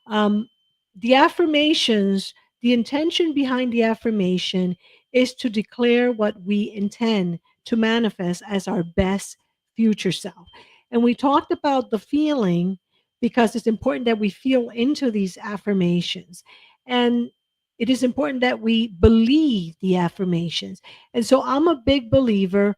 A: um, the affirmations, the intention behind the affirmation is to declare what we intend to manifest as our best future self. And we talked about the feeling, because it's important that we feel into these affirmations. And it is important that we believe the affirmations. And so I'm a big believer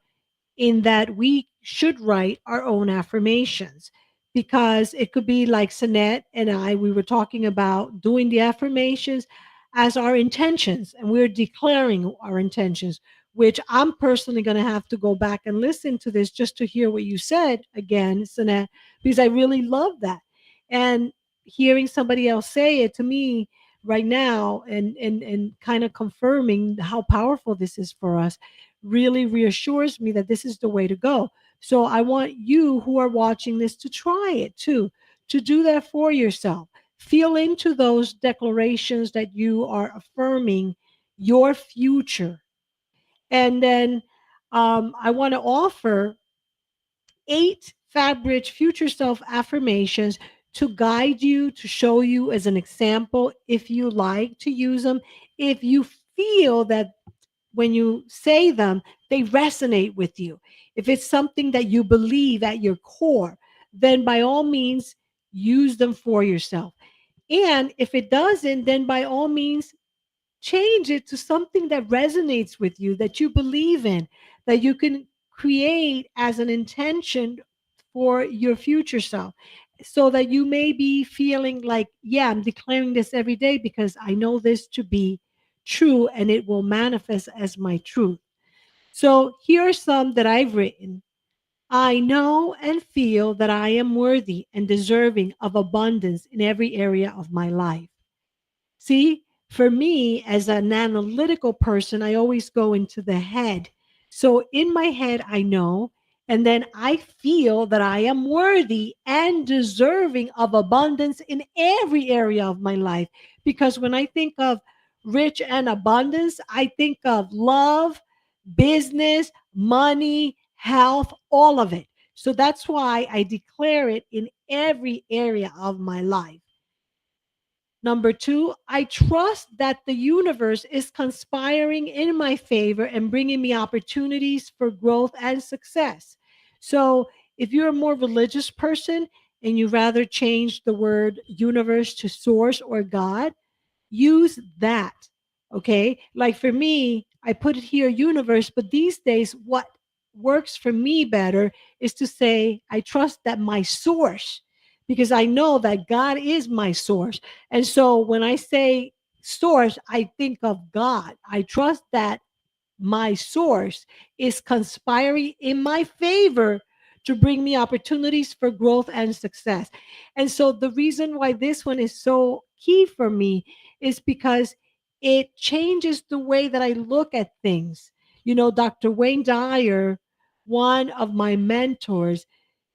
A: in that we should write our own affirmations, because it could be like Sanette and I, we were talking about doing the affirmations as our intentions, and we're declaring our intentions, which I'm personally going to have to go back and listen to this just to hear what you said again, Sanette, because I really love that. And hearing somebody else say it to me right now, and kind of confirming how powerful this is for us, really reassures me that this is the way to go. So I want you who are watching this to try it too, to do that for yourself. Feel into those declarations that you are affirming your future. And then I want to offer 8 F.A.B. future self affirmations to guide you, to show you as an example, if you like to use them, if you feel that when you say them, they resonate with you. If it's something that you believe at your core, then by all means, use them for yourself. And if it doesn't, then by all means, change it to something that resonates with you, that you believe in, that you can create as an intention for your future self. So that you may be feeling like, yeah, I'm declaring this every day because I know this to be true and it will manifest as my truth. So here are some that I've written. I know and feel that I am worthy and deserving of abundance in every area of my life. See, for me, as an analytical person, I always go into the head. So in my head, I know, and then I feel that I am worthy and deserving of abundance in every area of my life. Because when I think of rich and abundance, I think of love, business, money, health, all of it. So that's why I declare it in every area of my life. Number two, I trust that the universe is conspiring in my favor and bringing me opportunities for growth and success. So, if you're a more religious person and you rather change the word universe to source or God, use that. Okay. Like for me, I put it here, universe, but these days, what works for me better is to say, I trust that my source, because I know that God is my source. And so when I say source, I think of God. I trust that my source is conspiring in my favor to bring me opportunities for growth and success. And so the reason why this one is so key for me is because it changes the way that I look at things. Dr. Wayne Dyer, one of my mentors,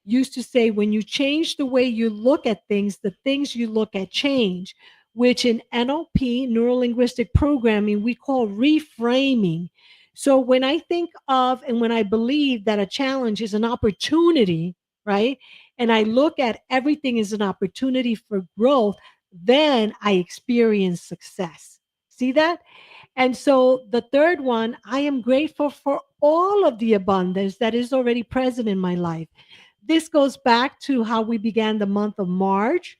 A: used to say, when you change the way you look at things, the things you look at change, which in NLP, neuro linguistic programming, we call reframing. So when I think of and when I believe that a challenge is an opportunity, right? And I look at everything as an opportunity for growth, then I experience success. See that? And so the third one, I am grateful for all of the abundance that is already present in my life. This goes back to how we began the month of March,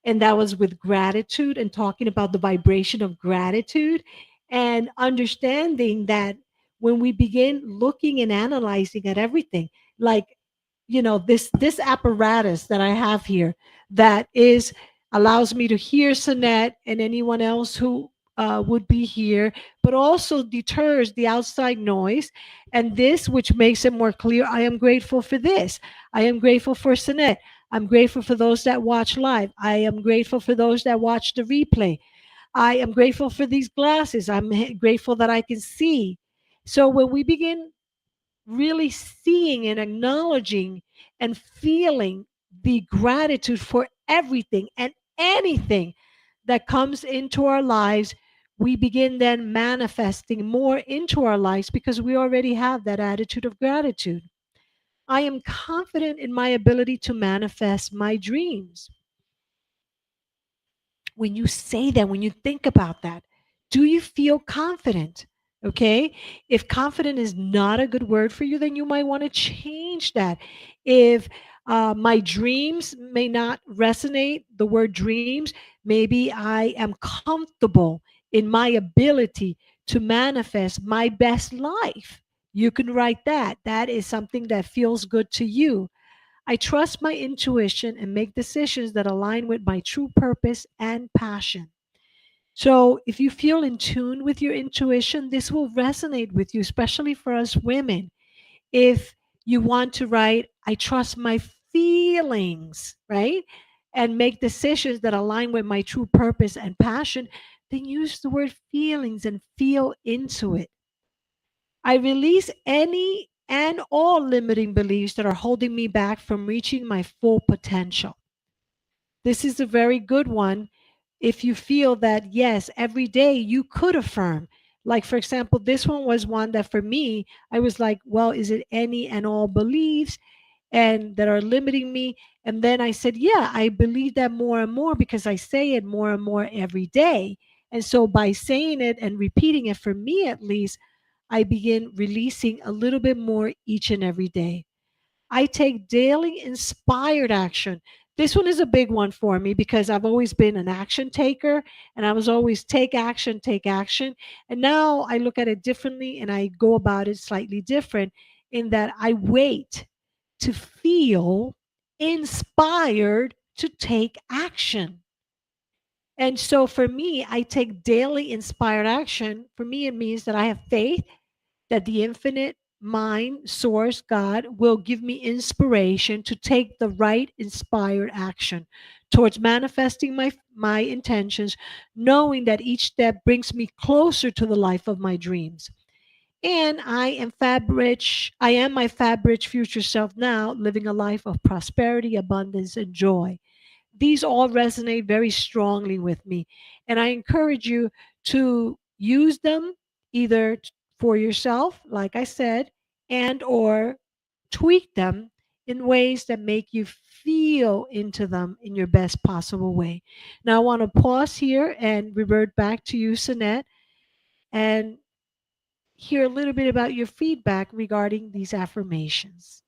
A: and that was with gratitude and talking about the vibration of gratitude and understanding that when we begin looking and analyzing at everything, like, this apparatus that I have here, that is allows me to hear Sinette and anyone else who would be here, but also deters the outside noise. And this, which makes it more clear, I am grateful for this. I am grateful for Sinette. I'm grateful for those that watch live. I am grateful for those that watch the replay. I am grateful for these glasses. I'm grateful that I can see. So when we begin really seeing and acknowledging and feeling the gratitude for everything and anything that comes into our lives, we begin then manifesting more into our lives because we already have that attitude of gratitude. I am confident in my ability to manifest my dreams. When you say that, when you think about that, do you feel confident? Okay. If confident is not a good word for you, then you might want to change that. If my dreams may not resonate, the word dreams, maybe I am comfortable in my ability to manifest my best life. You can write that. That is something that feels good to you. I trust my intuition and make decisions that align with my true purpose and passion. So, if you feel in tune with your intuition, this will resonate with you, especially for us women. If you want to write, I trust my feelings, right? And make decisions that align with my true purpose and passion, then use the word feelings and feel into it. I release any and all limiting beliefs that are holding me back from reaching my full potential. This is a very good one if you feel that, yes, every day you could affirm. Like, for example, this one was one that for me, I was like, well, is it any and all beliefs and that are limiting me? And then I said, yeah, I believe that more and more because I say it more and more every day. And so by saying it and repeating it, for me at least, I begin releasing a little bit more each and every day. I take daily inspired action. This one is a big one for me because I've always been an action taker and I was always take action, take action. And now I look at it differently and I go about it slightly different in that I wait to feel inspired to take action. And so for me, I take daily inspired action. For me, it means that I have faith that the infinite mind, source, God, will give me inspiration to take the right inspired action towards manifesting my intentions, knowing that each step brings me closer to the life of my dreams. And I am my fab rich future self now, living a life of prosperity, abundance, and joy. These all resonate very strongly with me. And I encourage you to use them either for yourself, like I said, and or tweak them in ways that make you feel into them in your best possible way. Now I want to pause here and revert back to you, Sinette, and hear a little bit about your feedback regarding these affirmations.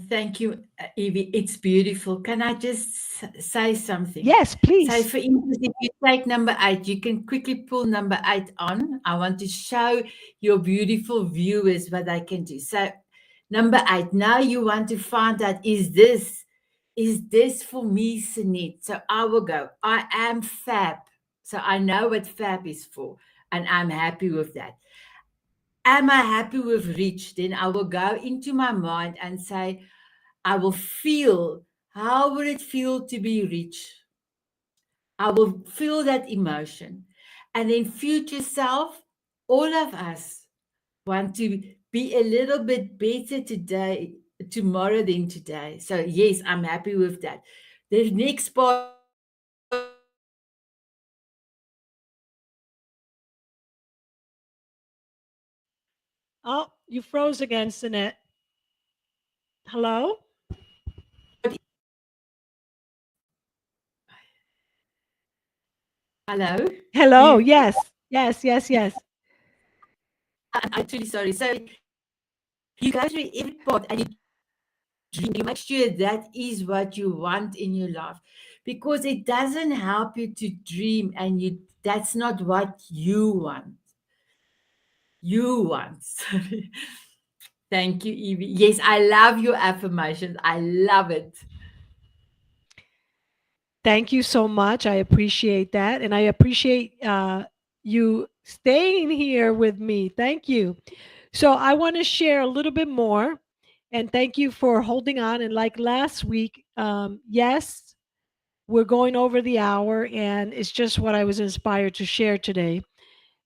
B: Thank you, Evie. It's beautiful. Can I just say something?
A: Yes,
B: So,
A: please.
B: for instance, if you take number eight, you can quickly pull number eight on. I want to show your beautiful viewers what they can do. So, number eight, now you want to find out is this for me, Sunit? So, I will go. I am fab. So, I know what fab is for, and I'm happy with that. Am I happy with rich? Then I will go into my mind and say, I will feel how would it feel to be rich? I will feel that emotion. And then future self, all of us want to be a little bit better today, tomorrow than today. So yes, I'm happy with that. The next part is
A: Oh, you froze again, Sinette. Hello?
B: hello.
A: Hello.
B: You,
A: Yes. Yes. Yes. Yes.
B: I'm truly sorry. So you go through every part and you dream, you make sure that is what you want in your life, because it doesn't help you to dream and that's not what you want. You want. Sorry. Thank you, Evie. Yes, I love your affirmations. I love it.
A: Thank you so much. I appreciate that. And I appreciate you staying here with me. Thank you. So, I want to share a little bit more. And thank you for holding on. And like last week, yes, we're going over the hour, and it's just what I was inspired to share today.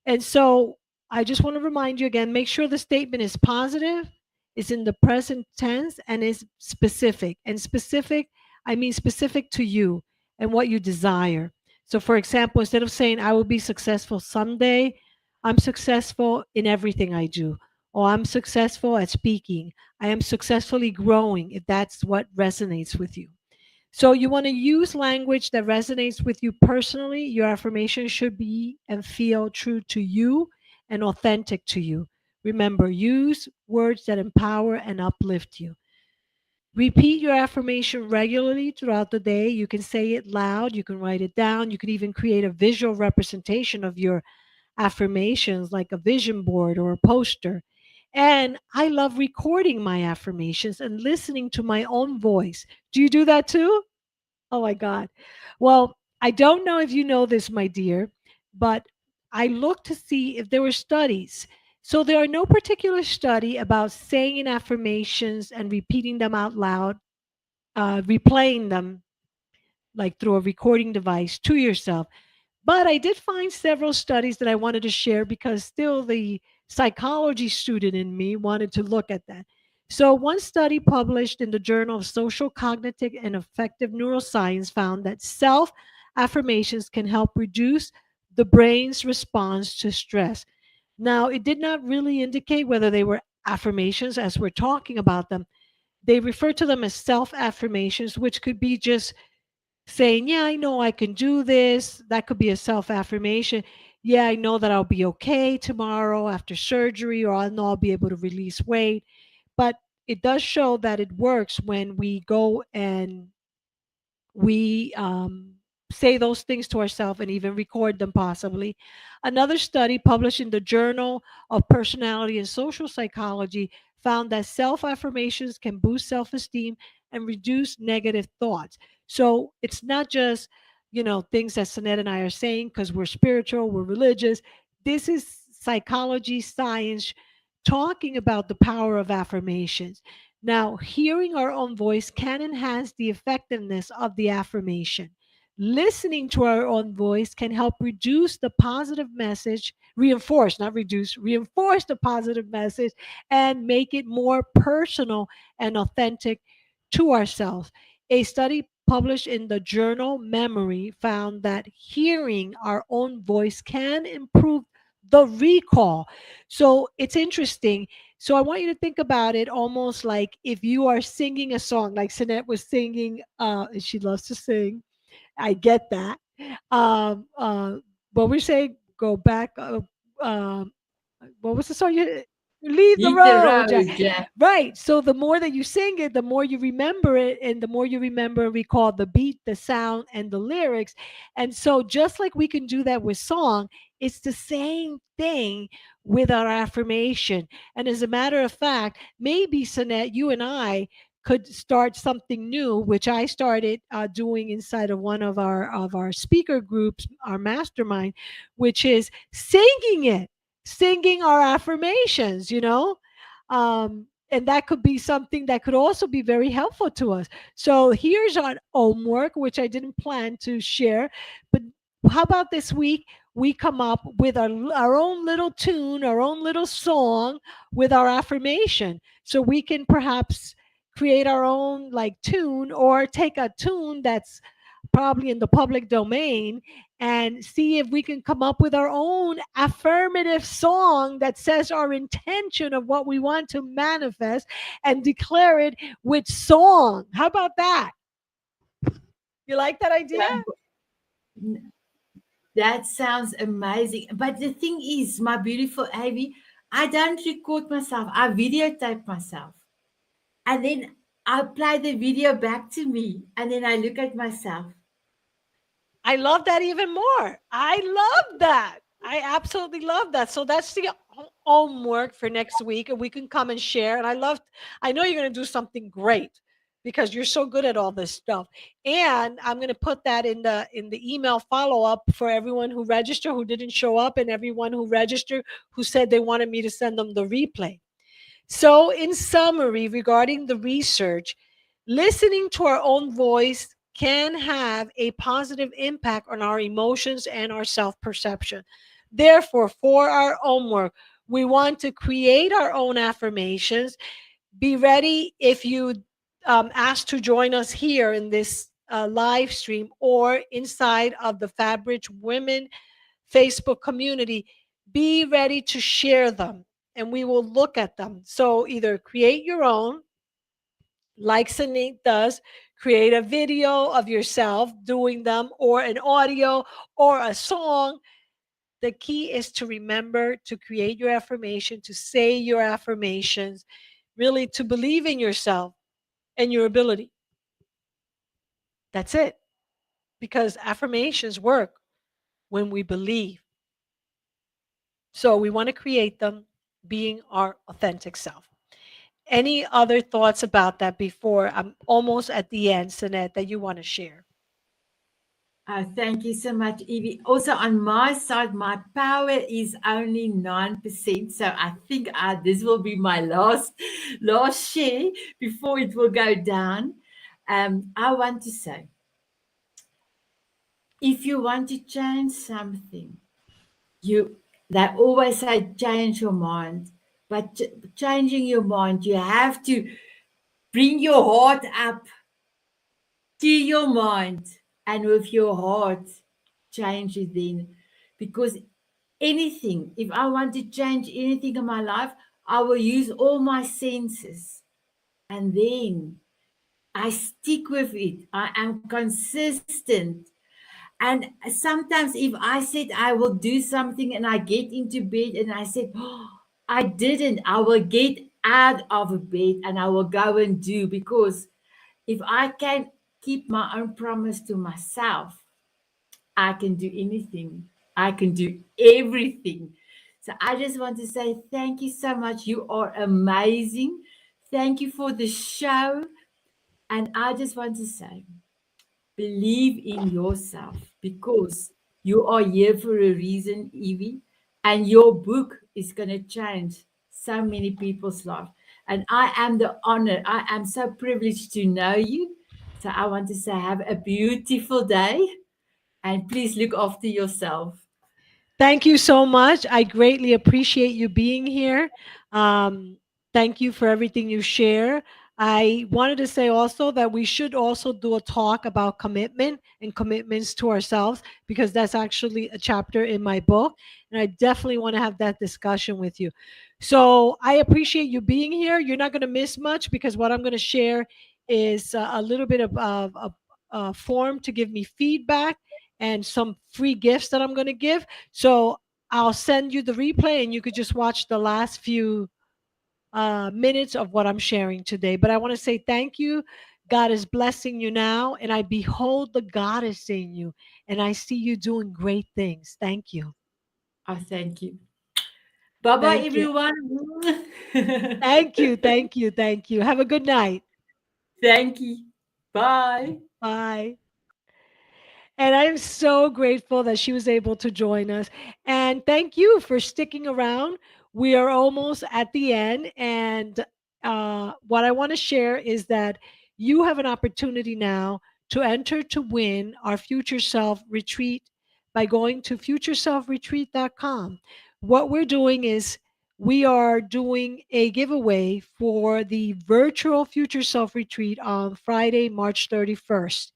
A: And so I just want to remind you again, make sure the statement is positive, is in the present tense, and is specific. And specific, I mean specific to you and what you desire. So, for example, instead of saying, I will be successful someday, I'm successful in everything I do. Or I'm successful at speaking. I am successfully growing, if that's what resonates with you. So you want to use language that resonates with you personally. Your affirmation should be and feel true to you and authentic to you. Remember, use words that empower and uplift you. Repeat your affirmation regularly throughout the day. You can say it loud, you can write it down, you can even create a visual representation of your affirmations like a vision board or a poster. And I love recording my affirmations and listening to my own voice. Do you do that too? Oh my God. Well, I don't know if you know this, my dear, but I looked to see if there were studies. So there are no particular study about saying in affirmations and repeating them out loud, replaying them like through a recording device to yourself. But I did find several studies that I wanted to share because still the psychology student in me wanted to look at that. So, one study published in the Journal of Social Cognitive and Affective Neuroscience found that self affirmations can help reduce the brain's response to stress. Now, it did not really indicate whether they were affirmations as we're talking about them. They refer to them as self affirmations, which could be just saying, yeah, I know I can do this. That could be a self affirmation. Yeah, I know that I'll be okay tomorrow after surgery, or I know I'll be able to release weight. But it does show that it works when we go and we say those things to ourselves and even record them possibly. Another study published in the Journal of Personality and Social Psychology found that self affirmations can boost self esteem and reduce negative thoughts. So it's not just, things that Sanette and I are saying because we're spiritual, we're religious. This is psychology, science talking about the power of affirmations. Now, hearing our own voice can enhance the effectiveness of the affirmation. Listening to our own voice can help reduce the positive message, reinforce, not reduce, reinforce the positive message and make it more personal and authentic to ourselves. A study published in the journal Memory found that hearing our own voice can improve the recall. So it's interesting. So I want you to think about it almost like if you are singing a song, like Sinette was singing, and she loves to sing. I get that. Um, uh, but we say go back. What was the song? Leave the
B: Hit the
A: road.
B: road. Yeah.
A: Right. So the more that you sing it, the more you remember it, and the more you remember and recall the beat, the sound, and the lyrics. And so, just like we can do that with song, it's the same thing with our affirmation. And as a matter of fact, maybe Sanette, you and I could start something new, which I started doing inside of one of our speaker groups, our mastermind, which is singing it, singing our affirmations. And that could be something that could also be very helpful to us. So here's our homework, which I didn't plan to share, but how about this week we come up with our own little tune, our own little song with our affirmation, so we can perhaps create our own like tune or take a tune that's probably in the public domain and see if we can come up with our own affirmative song that says our intention of what we want to manifest and declare it with song. How about that? You like that idea?
B: That sounds amazing. But the thing is, my beautiful Ivy, I don't record myself. I videotape myself. And then I'll play the video back to me, and then I look at myself.
A: I love that even more. I love that. I absolutely love that. So that's the homework for next week, and we can come and share. And I know you're going to do something great because you're so good at all this stuff. And I'm going to put that in the email follow up for everyone who registered who didn't show up, and everyone who registered who said they wanted me to send them the replay. So, in summary, regarding the research, listening to our own voice can have a positive impact on our emotions and our self perception. Therefore, for our homework, we want to create our own affirmations. Be ready if you ask to join us here in this live stream or inside of the Fabric Women Facebook community. Be ready to share them and we will look at them. So either create your own, like Sanit does, create a video of yourself doing them, or an audio or a song. The key is to remember to create your affirmation, to say your affirmations, really to believe in yourself and your ability. That's it. Because affirmations work when we believe. So we want to create them being our authentic self. Any other thoughts about that before I'm almost at the end, Sanette, that you want to share?
B: Thank you so much, Evie. Also, on my side, my power is only 9%. So I think this will be my last share before it will go down. I want to say, if you want to change something, you they always say change your mind. But changing your mind, you have to bring your heart up to your mind, and with your heart, change it then. Because anything, if I want to change anything in my life, I will use all my senses. And then I stick with it. I am consistent. And sometimes, if I said I will do something and I get into bed and I said, oh, I didn't, I will get out of bed and I will go and do, because if I can keep my own promise to myself, I can do anything. I can do everything. So I just want to say thank you so much. You are amazing. Thank you for the show. And I just want to say, believe in yourself, because you are here for a reason, Evie. And your book is going to change so many people's life. And I am the honor. I am so privileged to know you. So I want to say, have a beautiful day, and please look after yourself.
A: Thank you so much. I greatly appreciate you being here. Um, Thank you for everything you share. I wanted to say also that we should also do a talk about commitment and commitments to ourselves because that's actually a chapter in my book. And I definitely want to have that discussion with you. So I appreciate you being here. You're not going to miss much because what I'm going to share is a little bit of a form to give me feedback and some free gifts that I'm going to give. So I'll send you the replay and you could just watch the last few minutes of what I'm sharing today. But I want to say thank you. God is blessing you now, and I behold the goddess in you, and I see you doing great things. Thank you.
B: I thank you. Bye bye,
A: Thank you.
B: everyone.
A: Thank you. Thank you. Thank you. Have a good night.
B: Thank you. Bye.
A: Bye. And I'm so grateful that she was able to join us. And thank you for sticking around. We are almost at the end. And what I want to share is that you have an opportunity now to enter to win our Future Self retreat by going to futureselfretreat.com. What we're doing is we are doing a giveaway for the virtual Future Self retreat on Friday, March 31st,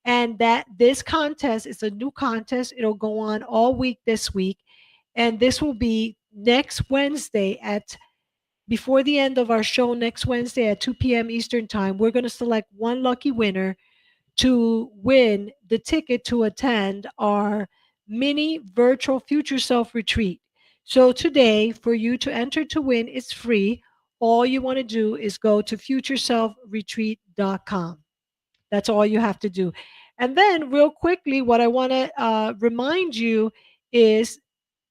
A: and that this contest is a new contest. It'll go on all week this week, and this will be next Wednesday at before the end of our show next Wednesday at 2 p.m. Eastern Time. We're going to select one lucky winner to win the ticket to attend our mini virtual future self retreat. So today, for you to enter to win, it's free. all you want to do is go to futureselfretreat.com. That's all you have to do. And then, real quickly, what I want to remind you is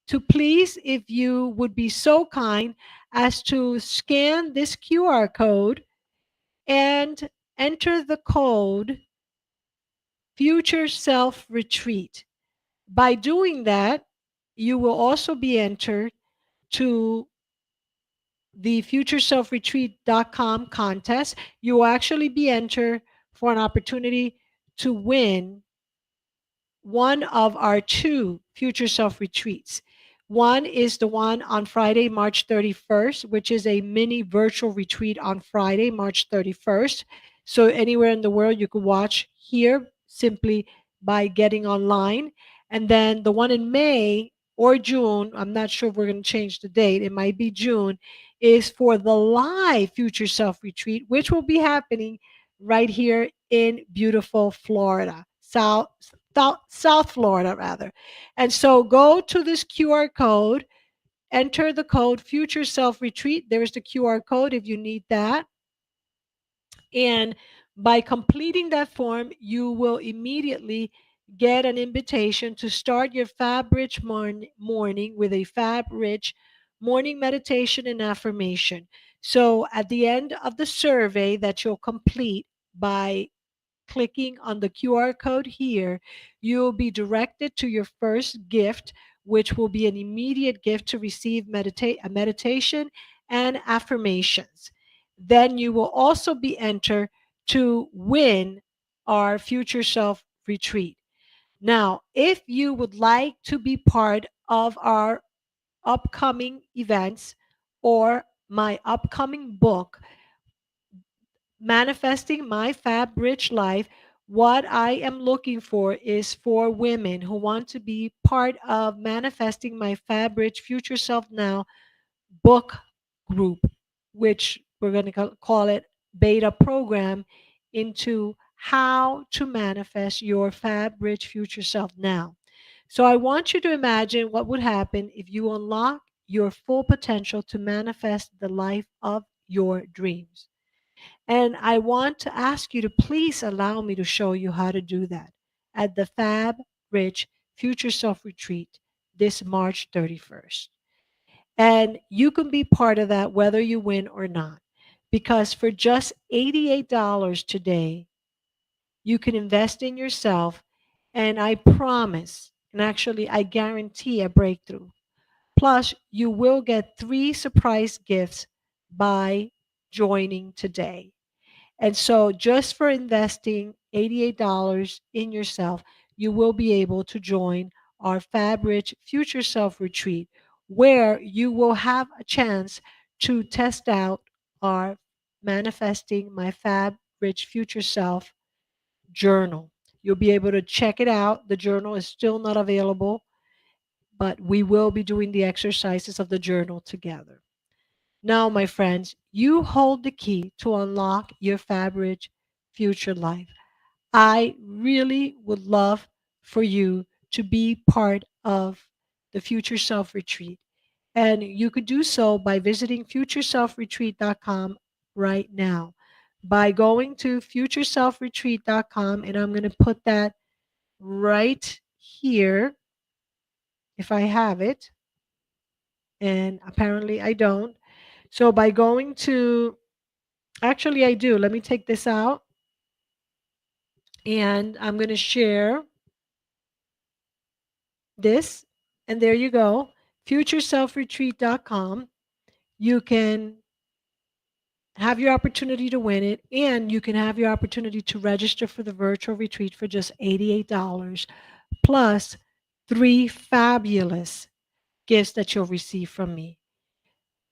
A: to please, if you would be so kind as to scan this QR code and enter the code Future Self Retreat. By doing that, you will also be entered to the futureselfretreat.com contest. You will actually be entered for an opportunity to win one of our two future self retreats. One is the one on Friday, March 31st, which is a mini virtual retreat on Friday, March 31st. So, anywhere in the world, you could watch here simply by getting online. And then the one in May or June, I'm not sure if we're going to change the date, it might be June, is for the live future self retreat, which will be happening right here in beautiful Florida, South Florida, rather. And so go to this QR code, enter the code Future Self Retreat. There's the QR code if you need that. And by completing that form, you will immediately get an invitation to start your Fab Rich morning with a Fab Rich morning meditation and affirmation. So at the end of the survey that you'll complete by clicking on the QR code here, you'll be directed to your first gift, which will be an immediate gift to receive a meditation and affirmations. Then you will also be entered to win our Future Self Retreat. Now, if you would like to be part of our upcoming events or my upcoming book, Manifesting My Fab Rich Life, what I am looking for is for women who want to be part of Manifesting My Fab Rich Future Self Now book group, which we're going to call it beta program, into how to manifest your Fab Rich Future Self Now. So I want you to imagine what would happen if you unlock your full potential to manifest the life of your dreams. And I want to ask you to please allow me to show you how to do that at the Fab Rich Future Self Retreat this March 31st. And you can be part of that whether you win or not. Because for just $88 today, you can invest in yourself. And I promise, and actually, I guarantee a breakthrough. Plus, you will get 3 surprise gifts by joining today. And so, just for investing $88 in yourself, you will be able to join our Fab Rich Future Self Retreat, where you will have a chance to test out our Manifesting My Fab Rich Future Self journal. You'll be able to check it out. The journal is still not available, but we will be doing the exercises of the journal together. Now, my friends, you hold the key to unlock your Fabric future life. I really would love for you to be part of the Future Self Retreat. And you could do so by visiting futureselfretreat.com right now. By going to futureselfretreat.com, and I'm going to put that right here if I have it, and apparently I don't. So by going to, actually I do. Let me take this out and I'm going to share this. And there you go. Futureselfretreat.com. You can have your opportunity to win it, and you can have your opportunity to register for the virtual retreat for just $88 plus 3 fabulous gifts that you'll receive from me.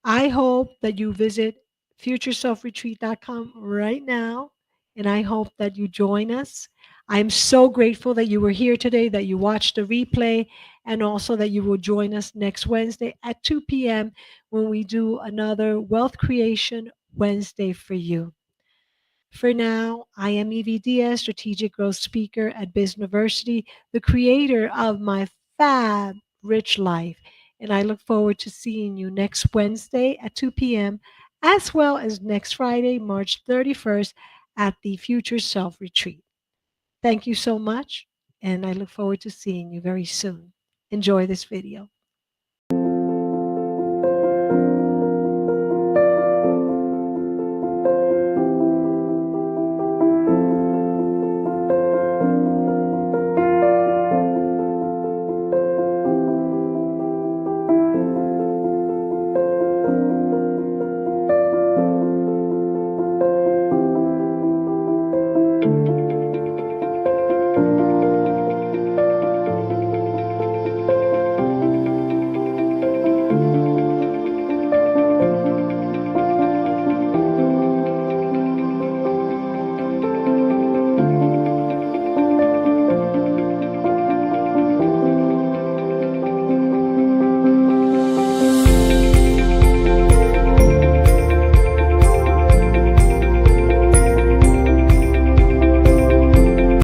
A: I hope that you visit futureselfretreat.com right now, and I hope that you join us. I'm so grateful that you were here today, that you watched the replay, and also that you will join us next Wednesday at 2 p.m. when we do another Wealth Creation Wednesday for you. For now, I am Evie Diaz, strategic growth speaker at Biz University, the creator of my Fab Rich Life. And I look forward to seeing you next Wednesday at 2 p.m. as well as next Friday, March 31st, at the Future Self Retreat. Thank you so much, and I look forward to seeing you very soon. Enjoy this video.